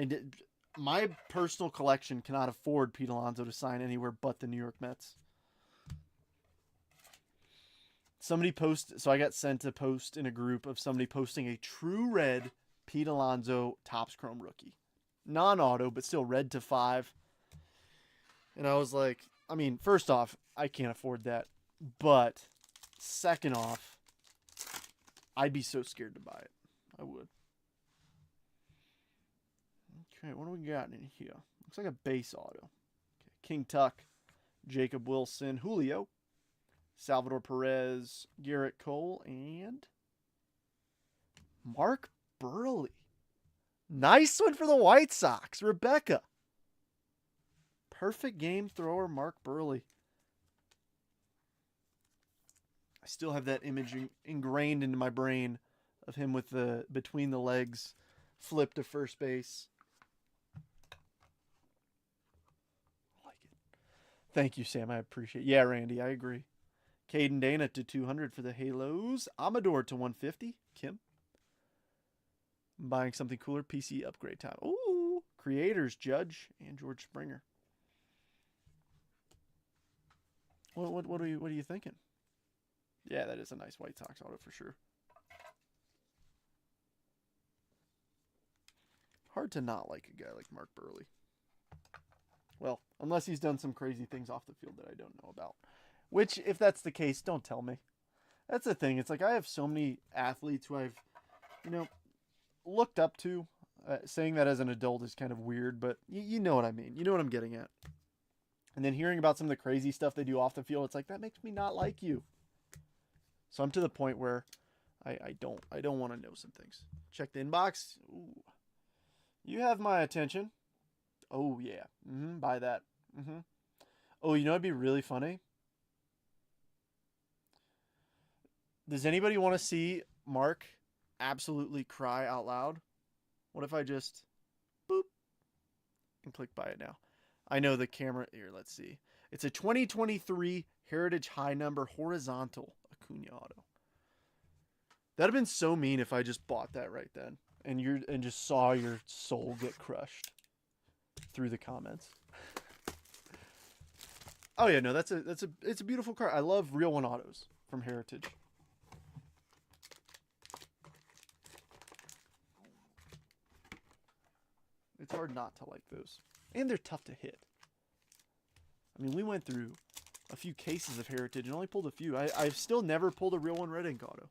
Speaker 1: did. My personal collection cannot afford Pete Alonso to sign anywhere but the New York Mets. Somebody so I got sent a post in a group of somebody posting a true red Pete Alonso Topps Chrome rookie. Non-auto, but still red to 5. And I was like, I mean, first off, I can't afford that. But second off, I'd be so scared to buy it. I would. Okay, what do we got in here? Looks like a base auto. Okay, King Tuck, Jacob Wilson, Julio, Salvador Perez, Garrett Cole, and Mark Burley. Nice one for the White Sox, Rebecca. Perfect game thrower, Mark Burley. I still have that image ingrained into my brain of him with the between the legs flip to first base. I like it. Thank you, Sam. I appreciate it. Yeah, Randy, I agree. Caden Dana to 200 for the Halos. Amador to 150. Kim. I'm buying something cooler. PC upgrade time. Ooh. Creators, Judge, and George Springer. What are you thinking? Yeah, that is a nice White Sox auto for sure. Hard to not like a guy like Mark Burley. Well, unless he's done some crazy things off the field that I don't know about. Which, if that's the case, don't tell me. That's the thing. It's like I have so many athletes who I've, looked up to. Saying that as an adult is kind of weird, but you know what I mean. You know what I'm getting at. And then hearing about some of the crazy stuff they do off the field, it's like, that makes me not like you. So I'm to the point where I don't want to know some things. Check the inbox. Ooh. You have my attention. Oh, yeah. Buy that. Oh, you know what'd be really funny? Does anybody want to see Mark absolutely cry out loud? What if I just boop? and click buy it now. I know the camera here. Let's see. It's a 2023 Heritage High Number Horizontal Acuna auto. That'd have been so mean if I just bought that right then and just saw your soul get crushed through the comments. Oh yeah, no, it's a beautiful car. I love Real One autos from Heritage. It's hard not to like those. And they're tough to hit. I mean, we went through a few cases of Heritage and only pulled a few. I've still never pulled a Real One Red Ink auto.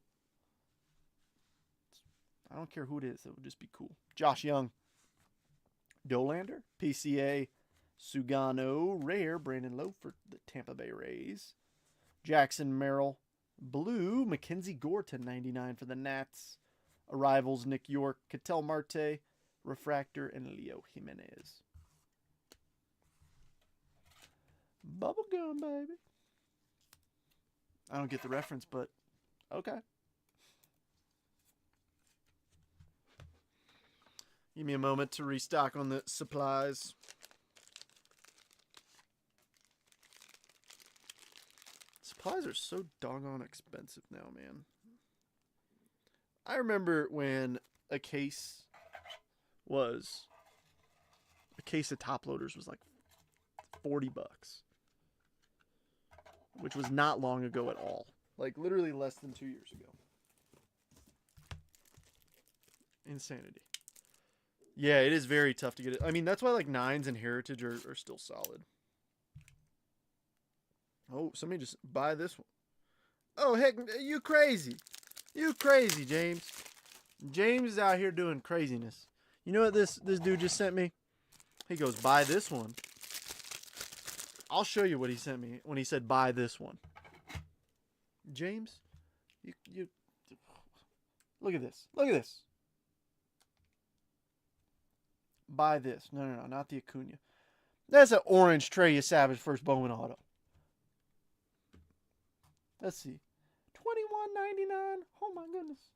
Speaker 1: I don't care who it is. It would just be cool. Josh Young. Dolander. PCA. Sugano. Rare. Brandon Lowe for the Tampa Bay Rays. Jackson Merrill. Blue. Mackenzie Gore to 99 for the Nats. Arrivals. Nick York. Ketel Marte. Refractor. And Leo Jimenez. Bubblegum, baby. I don't get the reference, but okay. Give me a moment to restock on the supplies. Supplies are so doggone expensive now, man. I remember when a case of top loaders was like $40, which was not long ago at all. Like literally less than 2 years ago. Insanity. Yeah, it is very tough to get it. I mean, that's why like 9s and Heritage are still solid. Oh, somebody just buy this one. Oh, heck, you crazy. You crazy, James. James is out here doing craziness. You know what this dude just sent me? He goes, buy this one. I'll show you what he sent me when he said buy this one. James, you look at this. Look at this. Buy this. No, not the Acuna. That's an orange Trey Savage first Bowman auto. Let's see. $21.99. Oh my goodness.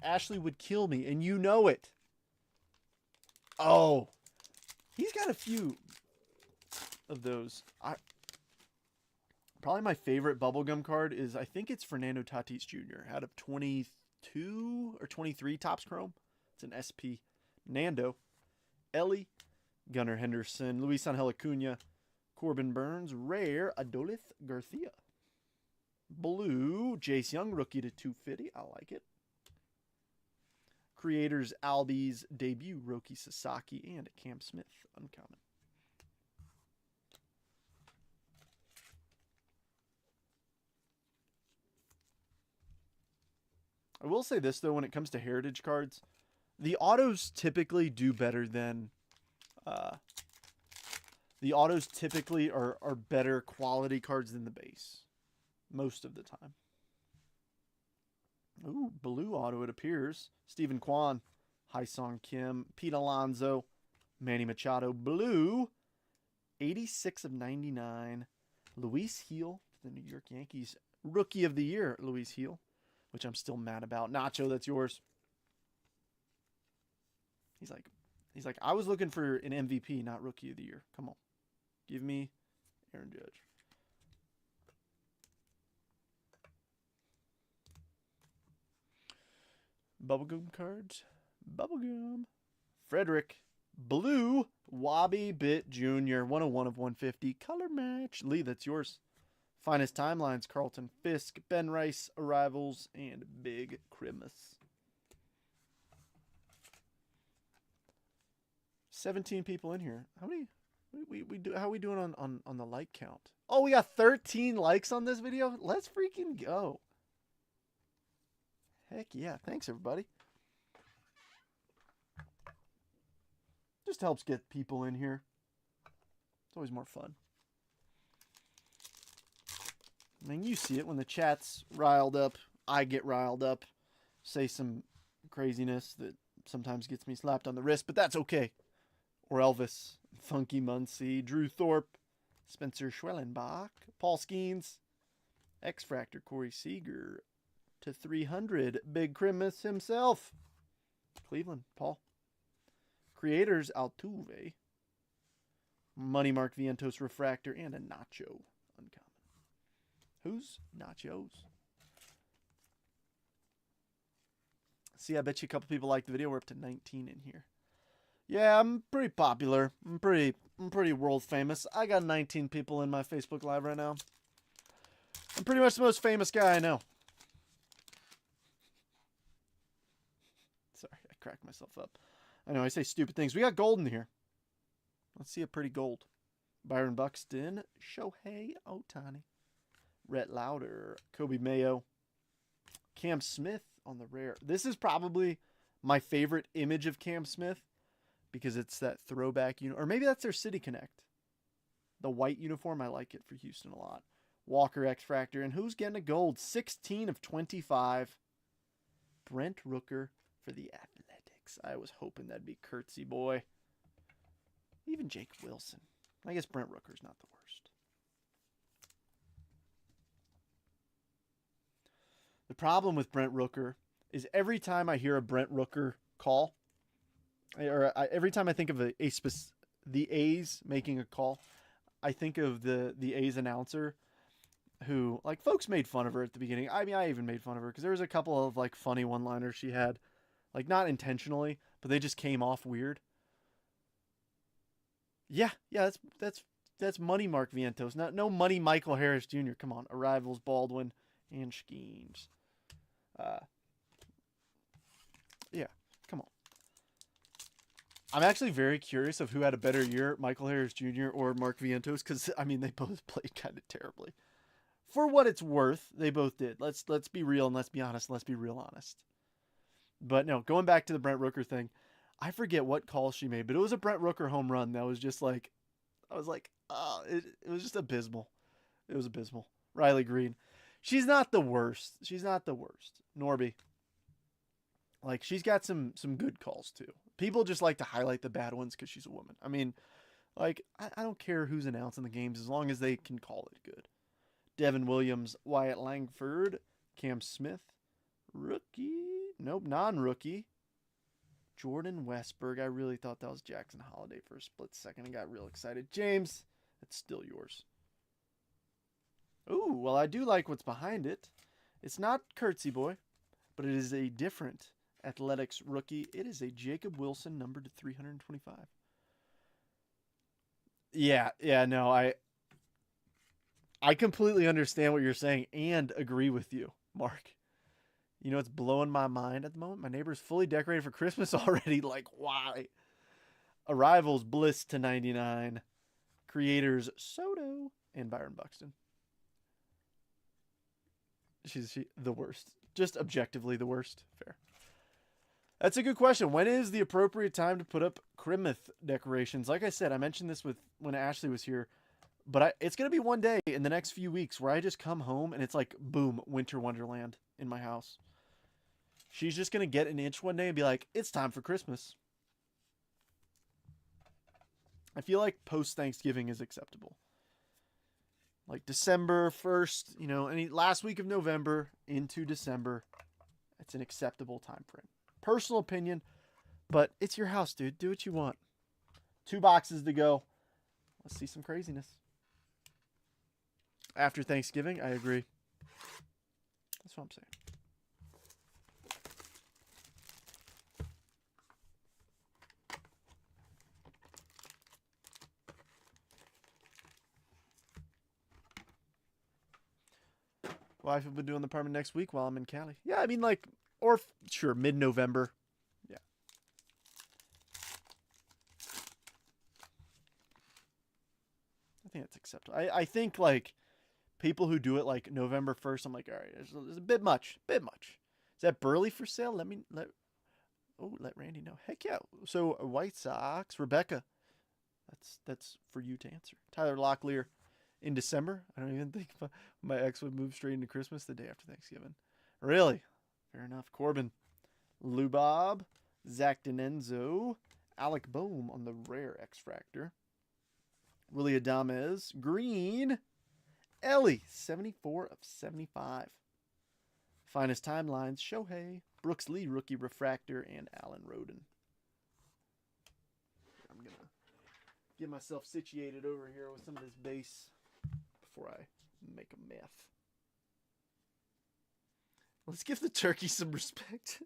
Speaker 1: Ashley would kill me, and you know it. Oh. He's got a few of those. Probably my favorite bubblegum card is, I think it's Fernando Tatis Jr. out of 22 or 23 Topps Chrome. It's an SP. Nando. Ellie. Gunnar Henderson. Luis Angel Acuna. Corbin Burns. Rare. Adolith Garcia. Blue. Jace Young. Rookie to 250. I like it. Creators Albies debut. Roki Sasaki and Cam Smith. Uncommon. I will say this, though, when it comes to Heritage cards, the autos typically do better than... the autos typically are better quality cards than the base. Most of the time. Ooh, blue auto, it appears. Stephen Kwan, Hyesung Kim, Pete Alonso, Manny Machado, blue. 86 of 99. Luis Gil, the New York Yankees. Rookie of the Year, Luis Gil. Which I'm still mad about. Nacho, that's yours. He's like, I was looking for an MVP, not Rookie of the Year. Come on. Give me Aaron Judge. Bubblegum cards. Bubblegum. Frederick. Blue. Wabi Bit Jr. 101 of 150. Color match. Lee, that's yours. Finest Timelines. Carlton Fisk. Ben Rice. Arrivals. And Big Christmas. 17 people in here. How many? How are we doing on the like count? Oh, we got 13 likes on this video. Let's freaking go. Heck yeah. Thanks, everybody. Just helps get people in here. It's always more fun. I mean, you see it when the chat's riled up. I get riled up. Say some craziness that sometimes gets me slapped on the wrist, but that's okay. Or Elvis, Funky Muncie, Drew Thorpe, Spencer Schwellenbach, Paul Skeens, X-Fractor, Corey Seager, to 300, Big Christmas himself. Cleveland, Paul. Creators, Altuve. Money Mark Vientos refractor, and a Nacho uncommon. Who's Nachos? See, I bet you a couple people like the video. We're up to 19 in here. Yeah, I'm pretty popular. I'm pretty world famous. I got 19 people in my Facebook Live right now. I'm pretty much the most famous guy I know. Sorry, I cracked myself up. I know I say stupid things. We got gold in here. Let's see a pretty gold. Byron Buxton, Shohei Ohtani, Rhett Lauder, Kobe Mayo, Cam Smith on the rare. This is probably my favorite image of Cam Smith because it's that throwback uniform. Or maybe that's their City Connect. The white uniform, I like it for Houston a lot. Walker X-Fractor. And who's getting a gold? 16 of 25. Brent Rooker for the Athletics. I was hoping that'd be Curtsy Boy. Even Jake Wilson. I guess Brent Rooker's not the worst. The problem with Brent Rooker is every time I hear a Brent Rooker call, or every time I think of the A's making a call, I think of the A's announcer who, like, folks made fun of her at the beginning. I mean, I even made fun of her because there was a couple of, like, funny one-liners she had. Like, not intentionally, but they just came off weird. Yeah, that's Money Mark Vientos. No Money Michael Harris Jr. Come on, Arrivals, Baldwin, and Schemes. Yeah, come on. I'm actually very curious of who had a better year, Michael Harris Jr. or Mark Vientos, because I mean they both played kind of terribly. For what it's worth, they both did. Let's be real and let's be honest. Let's be real honest. But no, going back to the Brent Rooker thing, I forget what call she made, but it was a Brent Rooker home run that was just like, I was like, oh, it was just abysmal. It was abysmal. Riley Green. She's not the worst. She's not the worst. Norby. Like, she's got some good calls, too. People just like to highlight the bad ones because she's a woman. I mean, like, I don't care who's announcing the games as long as they can call it good. Devin Williams, Wyatt Langford, Cam Smith, rookie. Nope, non-rookie. Jordan Westberg. I really thought that was Jackson Holiday for a split second. I got real excited. James, it's still yours. Ooh, well, I do like what's behind it. It's not Curtsy Boy, but it is a different Athletics rookie. It is a Jacob Wilson, numbered to 325. Yeah, no, I completely understand what you're saying and agree with you, Mark. You know, it's blowing my mind at the moment. My neighbor's fully decorated for Christmas already. Like, why? Arrivals, Bliss to 99. Creators, Soto and Byron Buxton. She's the worst. Just objectively the worst. Fair. That's a good question. When is the appropriate time to put up Christmas decorations? Like I said, I mentioned this when Ashley was here. But it's going to be one day in the next few weeks where I just come home and it's like, boom, Winter Wonderland in my house. She's just going to get an itch one day and be like, it's time for Christmas. I feel like post-Thanksgiving is acceptable. Like December 1st, you know, any last week of November into December, it's an acceptable time frame. Personal opinion, but it's your house, dude. Do what you want. 2 boxes to go. Let's see some craziness. After Thanksgiving, I agree. That's what I'm saying. Wife will be doing the apartment next week while I'm in Cali. Yeah, I mean, like, or sure, mid-November. Yeah. I think that's acceptable. I think, like, people who do it, like, November 1st, I'm like, all right, it's a bit much. Bit much. Is that Burley for sale? Let Randy know. Heck yeah. So, White Sox, Rebecca. That's for you to answer. Tyler Locklear. In December, I don't even think my ex would move straight into Christmas the day after Thanksgiving. Really? Fair enough. Corbin, Lubob, Zach Denenzo, Alec Boehm on the rare X-Fractor. Willie Adames, Green, Ellie, 74 of 75. Finest timelines, Shohei, Brooks Lee, rookie refractor, and Alan Roden. I'm going to get myself situated over here with some of this base before I make a meth. Let's give the turkey some respect.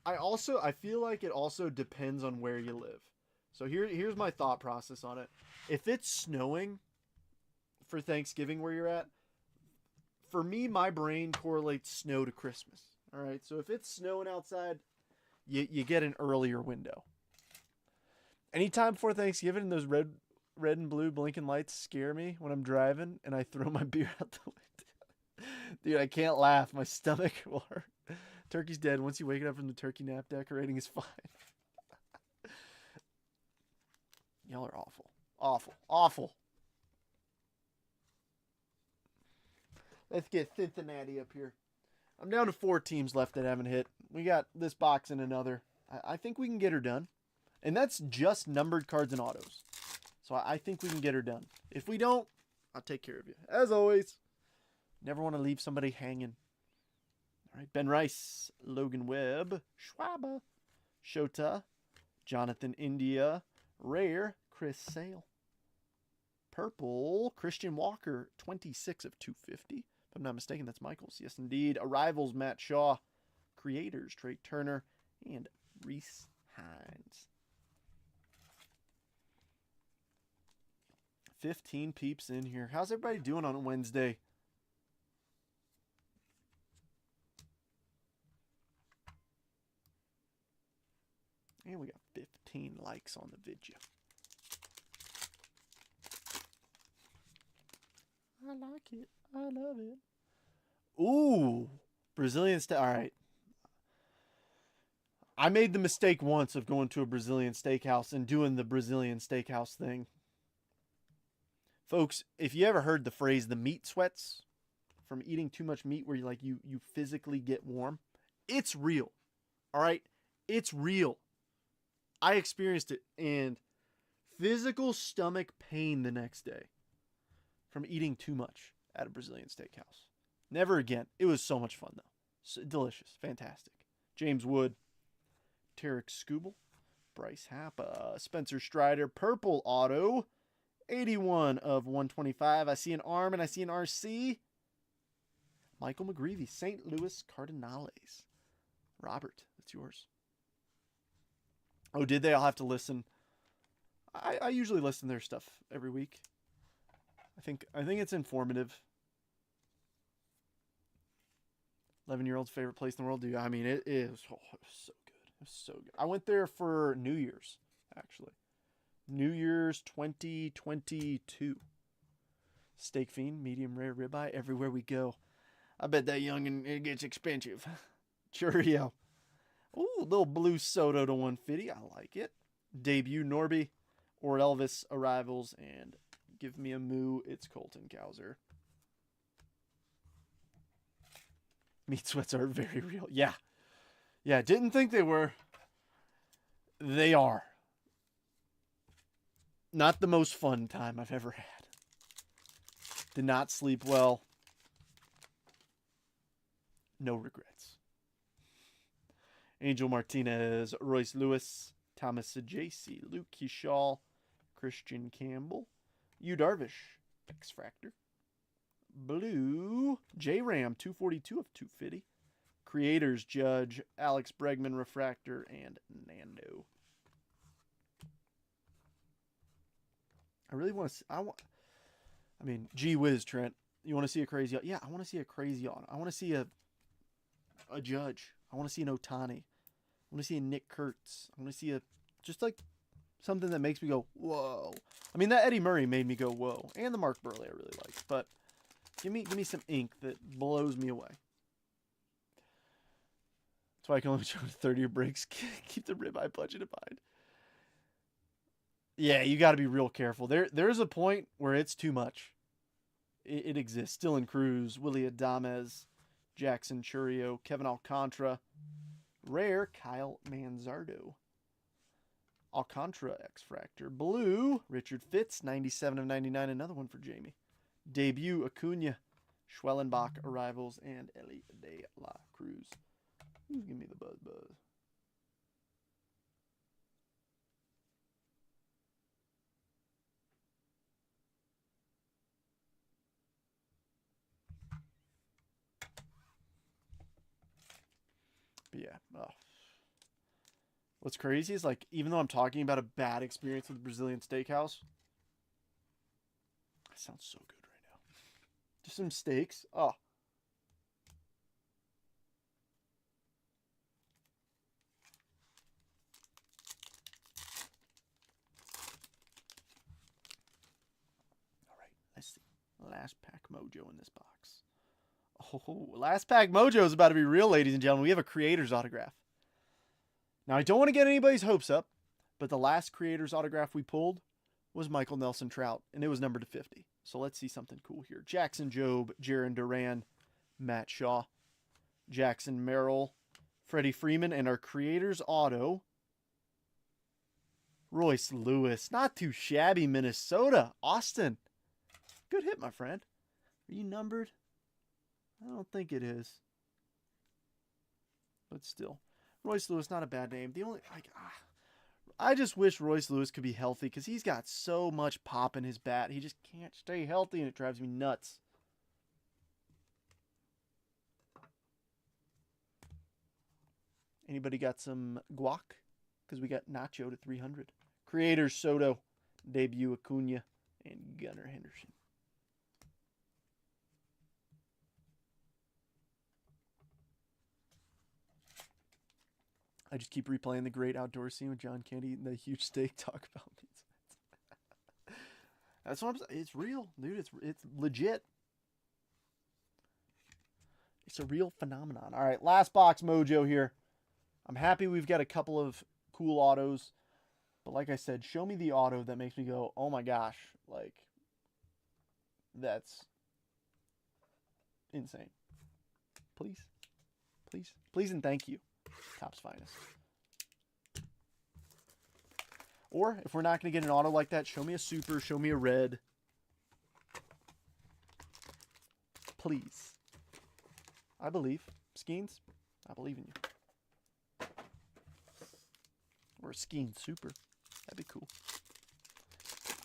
Speaker 1: I feel like it also depends on where you live. So here's my thought process on it. If it's snowing for Thanksgiving where you're at, for me, my brain correlates snow to Christmas. All right, so if it's snowing outside, you get an earlier window. Anytime before Thanksgiving, those red and blue blinking lights scare me when I'm driving and I throw my beer out the window. Dude, I can't laugh. My stomach will hurt. Turkey's dead. Once you wake it up from the turkey nap, decorating is fine. Y'all are awful. Awful. Awful. Let's get Cincinnati up here. I'm down to 4 teams left that haven't hit. We got this box and another. I think we can get her done. And that's just numbered cards and autos. So I think we can get her done. If we don't, I'll take care of you. As always, never want to leave somebody hanging. All right, Ben Rice, Logan Webb, Schwaba, Shota, Jonathan India, Rare, Chris Sale. Purple, Christian Walker, 26 of 250. If I'm not mistaken, that's Michael's. Yes, indeed. Arrivals, Matt Shaw. Creators, Trey Turner, and Reese Hines. 15 peeps in here. How's everybody doing on a Wednesday? And we got 15 likes on the video. I like it. I love it. Ooh, Brazilian steak. All right. I made the mistake once of going to a Brazilian steakhouse and doing the Brazilian steakhouse thing. Folks, if you ever heard the phrase the meat sweats from eating too much meat where you physically get warm, it's real. All right? It's real. I experienced it, and physical stomach pain the next day from eating too much at a Brazilian steakhouse. Never again. It was so much fun, though. So delicious. Fantastic. James Wood. Tarek Skubal. Bryce Happa. Spencer Strider. Purple auto. 81 of 125. I see an arm and I see an RC. Michael McGreevy. St. Louis Cardinals. Robert, that's yours. Oh, did they? I'll have to listen. I usually listen to their stuff every week. I think it's informative. 11-year-old's favorite place in the world. Dude, I mean, it was so good. It was so good. I went there for New Year's, actually. New Year's 2022. Steak Fiend, medium rare ribeye, everywhere we go. I bet that youngin' it gets expensive. Churio. Ooh, little blue Soto to 150. I like it. Debut Norby or Elvis arrivals, and give me a moo. It's Colton Cowser. Meat sweats are very real. Yeah. Yeah, didn't think they were. They are. Not the most fun time I've ever had. Did not sleep well. No regrets. Angel Martinez, Royce Lewis, Thomas Ajayci, Luke Keyshaw, Christian Campbell, Yu Darvish, X Fractor, Blue, J-Ram, 242 of 250, Creators, Judge, Alex Bregman, Refractor, and Nando. I really want to. Gee whiz, Trent. You want to see a crazy? Yeah, I want to see a crazy on. I want to see a Judge. I want to see an Ohtani. I want to see a Nick Kurtz. I want to see something that makes me go, whoa. I mean, that Eddie Murray made me go, whoa. And the Mark Burley I really liked. But give me some ink that blows me away. That's why I can only show 30 breaks. Keep the ribeye budget in mind. Yeah, you got to be real careful. There's a point where it's too much. It exists. Dylan Cruz, Willie Adames, Jackson Churio, Kevin Alcantara, Rare, Kyle Manzardo, Alcantara X-Fractor, Blue, Richard Fitz, 97 of 99, another one for Jamie. Debut, Acuna, Schwellenbach, Arrivals, and Ellie De La Cruz. Give me the buzz. But yeah. Oh. What's crazy is, like, even though I'm talking about a bad experience with Brazilian Steakhouse, that sounds so good right now. Just some steaks. Oh. All right. Let's see. Last pack mojo in this box. Oh, last pack mojo is about to be real, ladies and gentlemen. We have a creator's autograph. Now, I don't want to get anybody's hopes up, but the last creator's autograph we pulled was Michael Nelson Trout, and it was numbered to 50. So let's see something cool here. Jackson Jobe, Jaron Duran, Matt Shaw, Jackson Merrill, Freddie Freeman, and our creator's auto, Royce Lewis. Not too shabby, Minnesota. Austin. Good hit, my friend. Are you numbered? I don't think it is. But still. Royce Lewis, not a bad name. The only, I just wish Royce Lewis could be healthy because he's got so much pop in his bat. He just can't stay healthy, and it drives me nuts. Anybody got some guac? Because we got Nacho to 300. Creators Soto, debut Acuna, and Gunnar Henderson. I just keep replaying the great outdoor scene with John Candy and the huge steak talk about me. That's what I'm saying. It's real, dude. It's legit. It's a real phenomenon. All right, last box mojo here. I'm happy we've got a couple of cool autos. But like I said, show me the auto that makes me go, oh my gosh. Like, that's insane. Please. Please. Please and thank you. Topps Finest. Or, if we're not going to get an auto like that, show me a super, show me a red. Please. I believe. Skeens, I believe in you. Or a Skeen super. That'd be cool.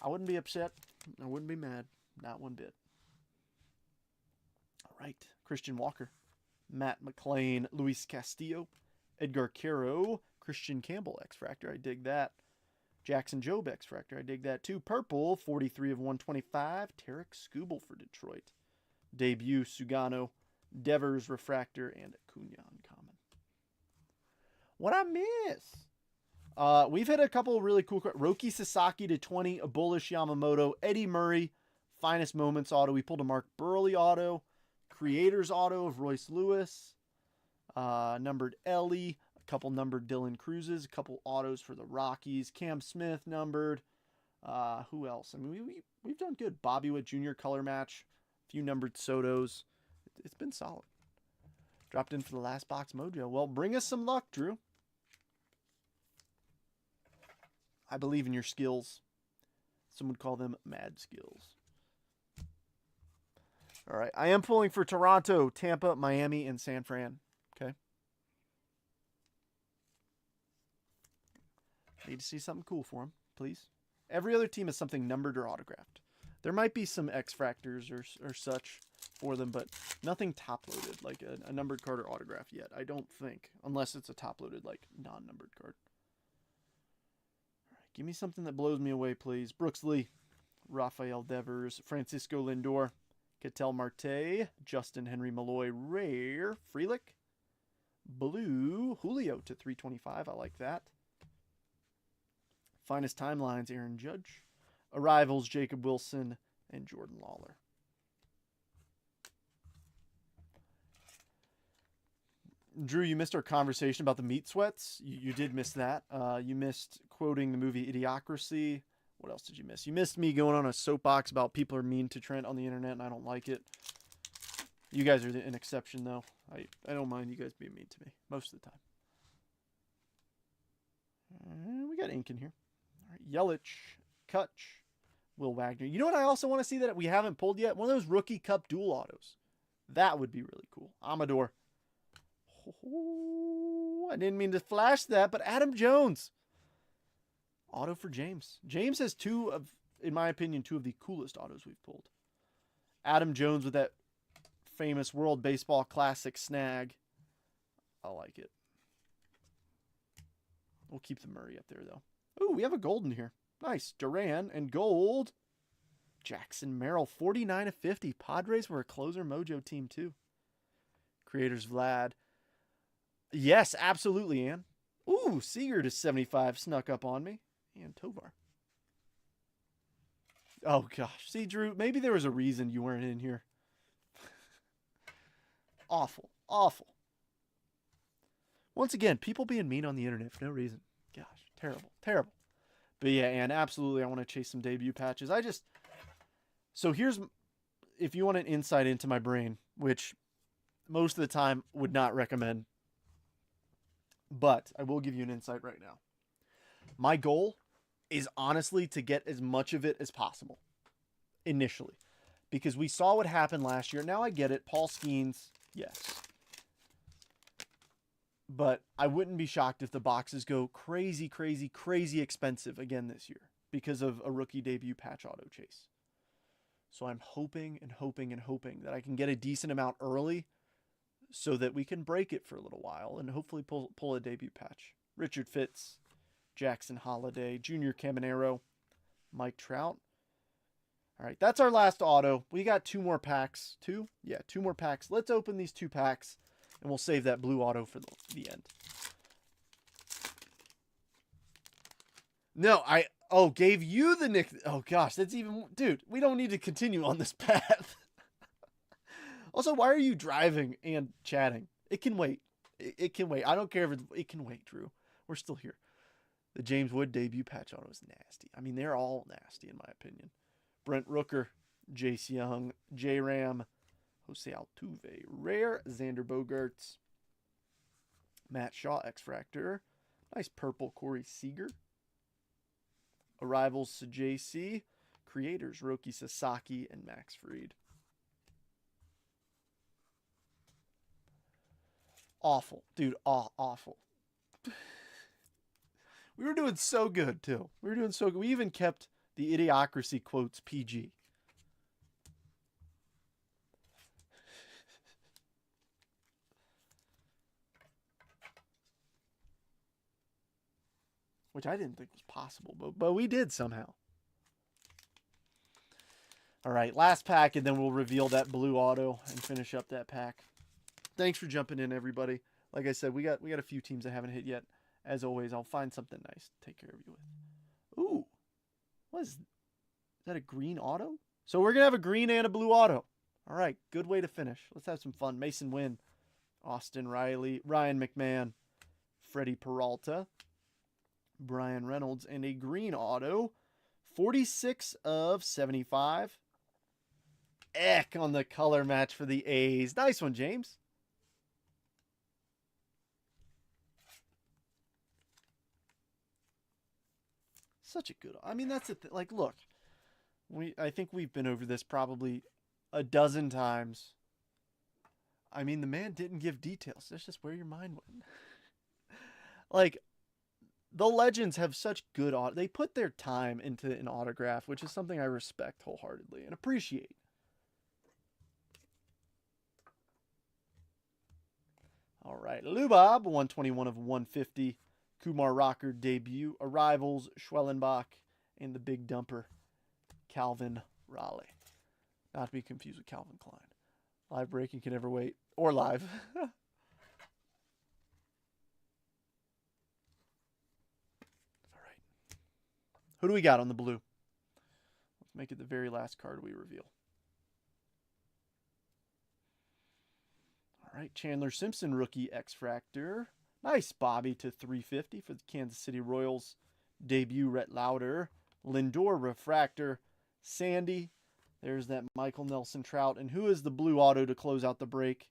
Speaker 1: I wouldn't be upset. I wouldn't be mad. Not one bit. All right. Christian Walker. Matt McLean. Luis Castillo. Edgar Caro. Christian Campbell X-Fractor. I dig that. Jackson Jobe X-Fractor. I dig that too. Purple. 43 of 125. Tarek Skubal for Detroit. Debut Sugano. Devers Refractor. And Acuna Uncommon. What I miss? We've hit a couple of really cool. Roki Sasaki to 20. A Bullish Yamamoto. Eddie Murray. Finest Moments auto. We pulled a Mark Burley auto. Creators auto of Royce Lewis. Numbered Ellie. A couple numbered Dylan Cruzes. A couple autos for the Rockies. Cam Smith numbered. Who else? I mean, we've done good. Bobby Witt Jr. color match. A few numbered Sotos. It's been solid. Dropped in for the last box mojo. Well, bring us some luck, Drew. I believe in your skills. Some would call them mad skills. All right. I am pulling for Toronto, Tampa, Miami, and San Fran. Okay. Need to see something cool for them, please. Every other team is something numbered or autographed. There might be some X-Fractors or such for them, but nothing top-loaded, like a numbered card or autograph yet. I don't think, unless it's a top-loaded, like, non-numbered card. All right, give me something that blows me away, please. Brooks Lee, Rafael Devers, Francisco Lindor, Ketel Marte, Justin Henry Malloy, rare, Frelick, blue, Julio to 325. I like that. Finest Timelines, Aaron Judge. Arrivals, Jacob Wilson, and Jordan Lawler. Drew, you missed our conversation about the meat sweats. You did miss that. You missed quoting the movie Idiocracy. What else did you miss? You missed me going on a soapbox about people are mean to Trent on the internet, and I don't like it. You guys are an exception, though. I don't mind you guys being mean to me most of the time. We got ink in here. All right, Yelich, Kutch, Will Wagner. You know what I also want to see that we haven't pulled yet? One of those Rookie Cup dual autos. That would be really cool. Amador. Oh, I didn't mean to flash that, but Adam Jones. Auto for James. James has in my opinion, two of the coolest autos we've pulled. Adam Jones with that famous World Baseball Classic snag. I like it. We'll keep the Murray up there, though. Ooh, we have a gold in here. Nice. Duran and gold. Jackson Merrill, 49 of 50. Padres were a closer mojo team, too. Creators Vlad. Yes, absolutely, Ann. Ooh, Seager to 75 snuck up on me. And Tovar. Oh, gosh. See, Drew, maybe there was a reason you weren't in here. Awful. Awful. Once again, people being mean on the internet for no reason. Gosh, terrible. Terrible. But yeah, and absolutely, I want to chase some debut patches. So here's, if you want an insight into my brain, which most of the time would not recommend, but I will give you an insight right now. My goal is honestly to get as much of it as possible initially, because we saw what happened last year. Now I get it. Paul Skeens, yes. But I wouldn't be shocked if the boxes go crazy, crazy, crazy expensive again this year because of a rookie debut patch auto chase. So I'm hoping and hoping and hoping that I can get a decent amount early so that we can break it for a little while and hopefully pull a debut patch. Richard Fitz, Jackson Holiday, Junior Caminero, Mike Trout. All right, that's our last auto. We got 2 more packs. 2? Yeah, 2 more packs. Let's open these 2 packs, and we'll save that blue auto for the end. No, gave you the nick. Oh, gosh, that's even... Dude, we don't need to continue on this path. Also, why are you driving and chatting? It can wait. It can wait. I don't care if it can wait, Drew. We're still here. The James Wood debut patch auto is nasty. I mean, they're all nasty in my opinion. Brent Rooker, Jace Young, J-Ram, Jose Altuve, Rare, Xander Bogaerts, Matt Shaw, X-Fractor. Nice purple Corey Seager. Arrivals, JC. Creators, Roki Sasaki and Max Fried. Awful. Dude, awful. We were doing so good, too. We were doing so good. We even kept the Idiocracy quotes PG. Which I didn't think was possible, but we did somehow. All right, last pack, and then we'll reveal that blue auto and finish up that pack. Thanks for jumping in, everybody. Like I said, we got a few teams that haven't hit yet. As always, I'll find something nice to take care of you with. Ooh, what is that? A green auto? So we're gonna have a green and a blue auto. All right, good way to finish. Let's have some fun. Mason Wynn, Austin Riley, Ryan McMahon, Freddie Peralta, Brian Reynolds, and a green auto. 46 of 75. Eck on the color match for the A's. Nice one, James. Such a good... I mean, that's it. Like, look. I think we've been over this probably a dozen times. I mean, the man didn't give details. That's just where your mind went. Like, the Legends have such good... They put their time into an autograph, which is something I respect wholeheartedly and appreciate. All right. Lubob, 121 of 150. Kumar Rocker debut. Arrivals, Schwellenbach, and the big dumper, Calvin Raleigh. Not to be confused with Calvin Klein. Live breaking can never wait. Or live. All right. Who do we got on the blue? Let's make it the very last card we reveal. All right. Chandler Simpson, rookie X-Fractor. Nice Bobby to 350 for the Kansas City Royals debut. Rhett Lauder, Lindor Refractor, Sandy. There's that Michael Nelson Trout. And who is the blue auto to close out the break?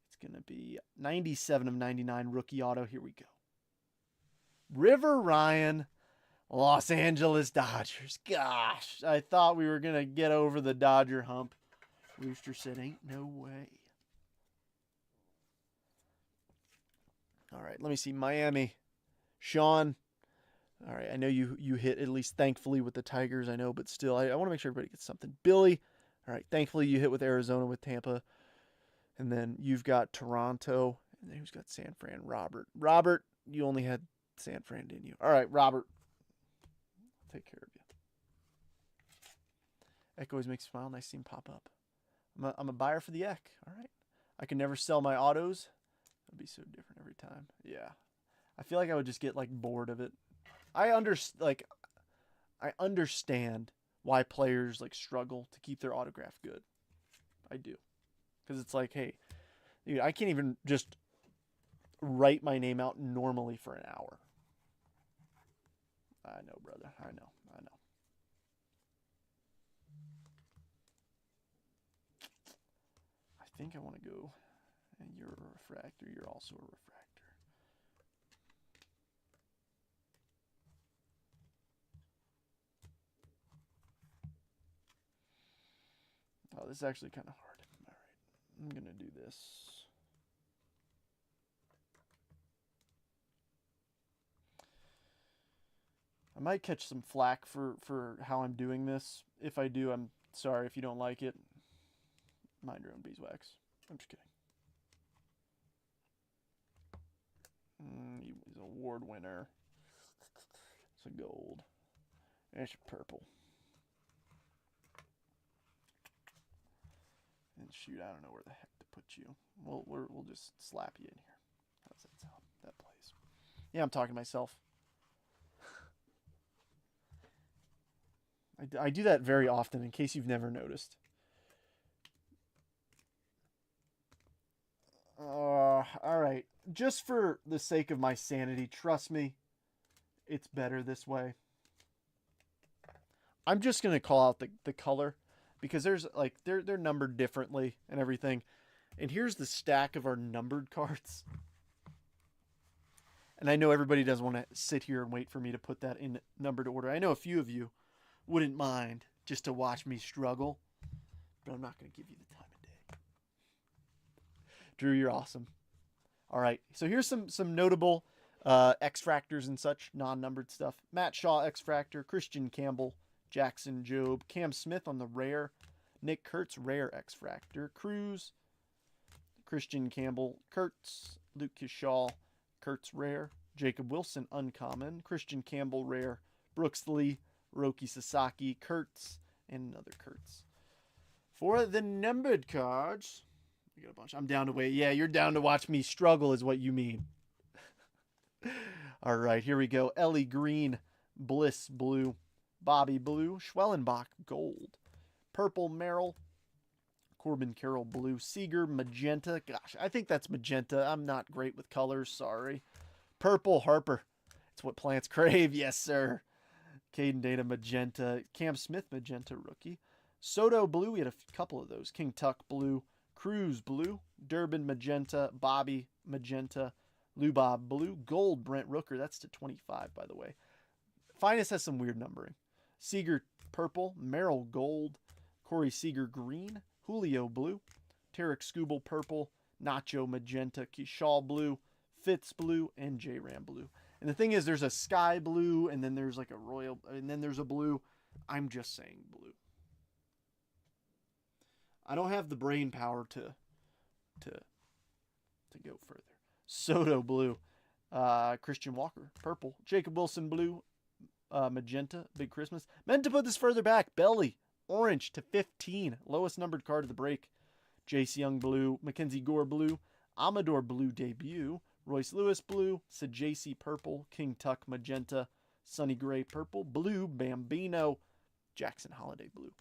Speaker 1: It's going to be 97 of 99 rookie auto. Here we go. River Ryan, Los Angeles Dodgers. Gosh, I thought we were going to get over the Dodger hump. Rooster said, ain't no way. All right, let me see. Miami. Sean. All right, I know you hit at least thankfully with the Tigers, I know, but still, I want to make sure everybody gets something. Billy. All right, thankfully you hit with Arizona with Tampa. And then you've got Toronto. And then who's got San Fran? Robert. Robert, you only had San Fran, didn't you? All right, Robert. I'll take care of you. Eck always makes you smile. Nice seeing pop up. I'm a buyer for the Eck. All right. I can never sell my autos. That'd be so different every time. Yeah. I feel like I would just get like bored of it. I understand why players like struggle to keep their autograph good. I do. Because it's like, hey, dude, I can't even just write my name out normally for an hour. I know, brother. I know. I think I want to go, and you're a refractor. You're also a refractor. Oh, this is actually kind of hard. All right, I'm going to do this. I might catch some flack for how I'm doing this. If I do, I'm sorry if you don't like it. Mind your own beeswax. I'm just kidding. He's an award winner. It's a gold. It's a purple. And shoot, I don't know where the heck to put you. We'll just slap you in here. How's that sound? That plays. Yeah, I'm talking to myself. I do that very often, in case you've never noticed. All right. Just for the sake of my sanity, trust me, it's better this way. I'm just going to call out the color because there's like they're numbered differently and everything. And here's the stack of our numbered cards. And I know everybody doesn't want to sit here and wait for me to put that in numbered order. I know a few of you wouldn't mind just to watch me struggle, but I'm not going to give you the time of day. Drew, you're awesome. All right, so here's some notable X-Fractors and such, non-numbered stuff. Matt Shaw, X-Fractor. Christian Campbell, Jackson Jobe. Cam Smith on the rare. Nick Kurtz, rare X-Fractor. Cruz, Christian Campbell, Kurtz. Luke Kishaw, Kurtz, rare. Jacob Wilson, uncommon. Christian Campbell, rare. Brooks Lee, Roki Sasaki, Kurtz, and another Kurtz. For the numbered cards, we got a bunch. I'm down to wait. Yeah, you're down to watch me struggle is what you mean. All right, here we go. Ellie Green, Bliss blue, Bobby blue, Schwellenbach gold, purple Merrill, Corbin Carroll blue, Seager magenta. Gosh, I think that's magenta. I'm not great with colors. Sorry. Purple Harper. It's what plants crave. Yes, sir. Caden Data magenta. Cam Smith magenta rookie. Soto blue. We had a couple of those. King Tuck blue. Cruz blue. Durbin magenta. Bobby magenta. Lubob blue. Gold Brent Rooker. That's to 25, by the way. Finest has some weird numbering. Seager purple. Merrill gold. Corey Seager green. Julio blue. Tarek Skubal purple. Nacho magenta. Kishal blue. Fitz blue. And J-Ram blue. And the thing is, there's a sky blue, and then there's like a royal, and then there's a blue. I'm just saying blue. I don't have the brain power to go further. Soto blue, Christian Walker purple, Jacob Wilson blue, magenta, Big Christmas. Meant to put this further back. Belly orange to 15, lowest numbered card of the break. Jace Young blue, Mackenzie Gore blue, Amador blue debut. Royce Lewis blue, Sajasi purple, King Tuck magenta, Sonny Gray purple, blue Bambino, Jackson Holiday blue.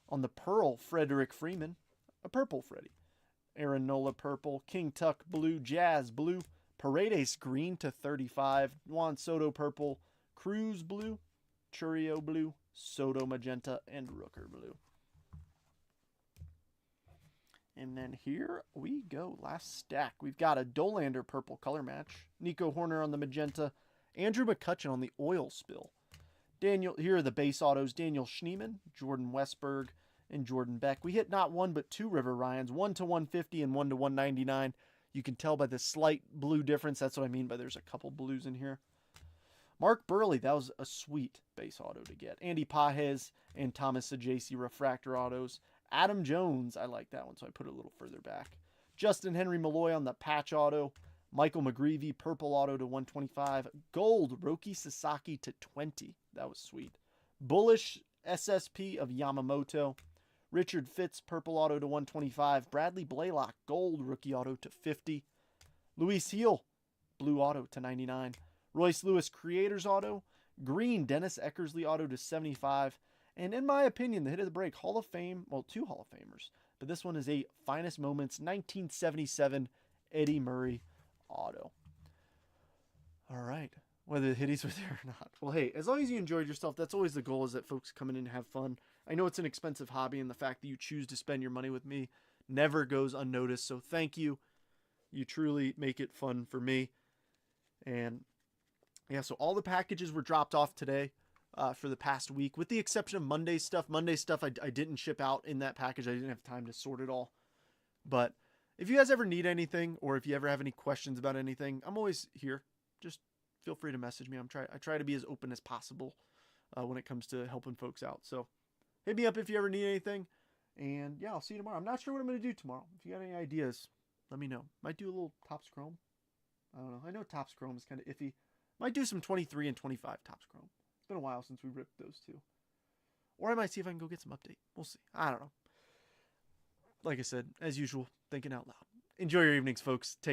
Speaker 1: On the pearl, Frederick Freeman, a purple Freddie. Aaron Nola purple, King Tuck blue, Jazz blue, Paredes green to 35, Juan Soto purple, Cruz blue, Churio blue, Soto magenta, and Rooker blue. And then here we go. Last stack. We've got a Dolander purple color match. Nico Horner on the magenta. Andrew McCutcheon on the oil spill. Here are the base autos. Daniel Schneemann, Jordan Westberg, and Jordan Beck. We hit not one but two River Ryans. 1 to 150 and 1 to 199. You can tell by the slight blue difference. That's what I mean by there's a couple blues in here. Mark Burley. That was a sweet base auto to get. Andy Pajes and Thomas Sajasi refractor autos. Adam Jones, I like that one, so I put it a little further back. Justin Henry Malloy on the patch auto. Michael McGreevy, purple auto to 125. Gold, Roki Sasaki to 20. That was sweet. Bullish SSP of Yamamoto. Richard Fitz, purple auto to 125. Bradley Blaylock, gold rookie auto to 50. Luis Heel, blue auto to 99. Royce Lewis, creators auto. Green, Dennis Eckersley auto to 75. And in my opinion, the hit of the break, Hall of Fame, well, 2 Hall of Famers. But this one is a finest moments 1977 Eddie Murray auto. All right. Whether the hitties were there or not. Well, hey, as long as you enjoyed yourself, that's always the goal, is that folks come in and have fun. I know it's an expensive hobby, and the fact that you choose to spend your money with me never goes unnoticed. So thank you. You truly make it fun for me. And yeah, so all the packages were dropped off today for the past week, with the exception of Monday stuff. Monday stuff I didn't ship out in that package. I didn't have time to sort it all. But if you guys ever need anything, or if you ever have any questions about anything, I'm always here. Just feel free to message me. I try to be as open as possible when it comes to helping folks out. So hit me up if you ever need anything. And yeah, I'll see you tomorrow. I'm not sure what I'm going to do tomorrow. If you got any ideas, let me know. Might do a little Topps Chrome. I don't know. I know Topps Chrome is kind of iffy. Might do some 23 and 25 Topps Chrome. It's been a while since we ripped those two. Or I might see if I can go get some update. We'll see. I don't know. Like I said, as usual, thinking out loud. Enjoy your evenings, folks. Take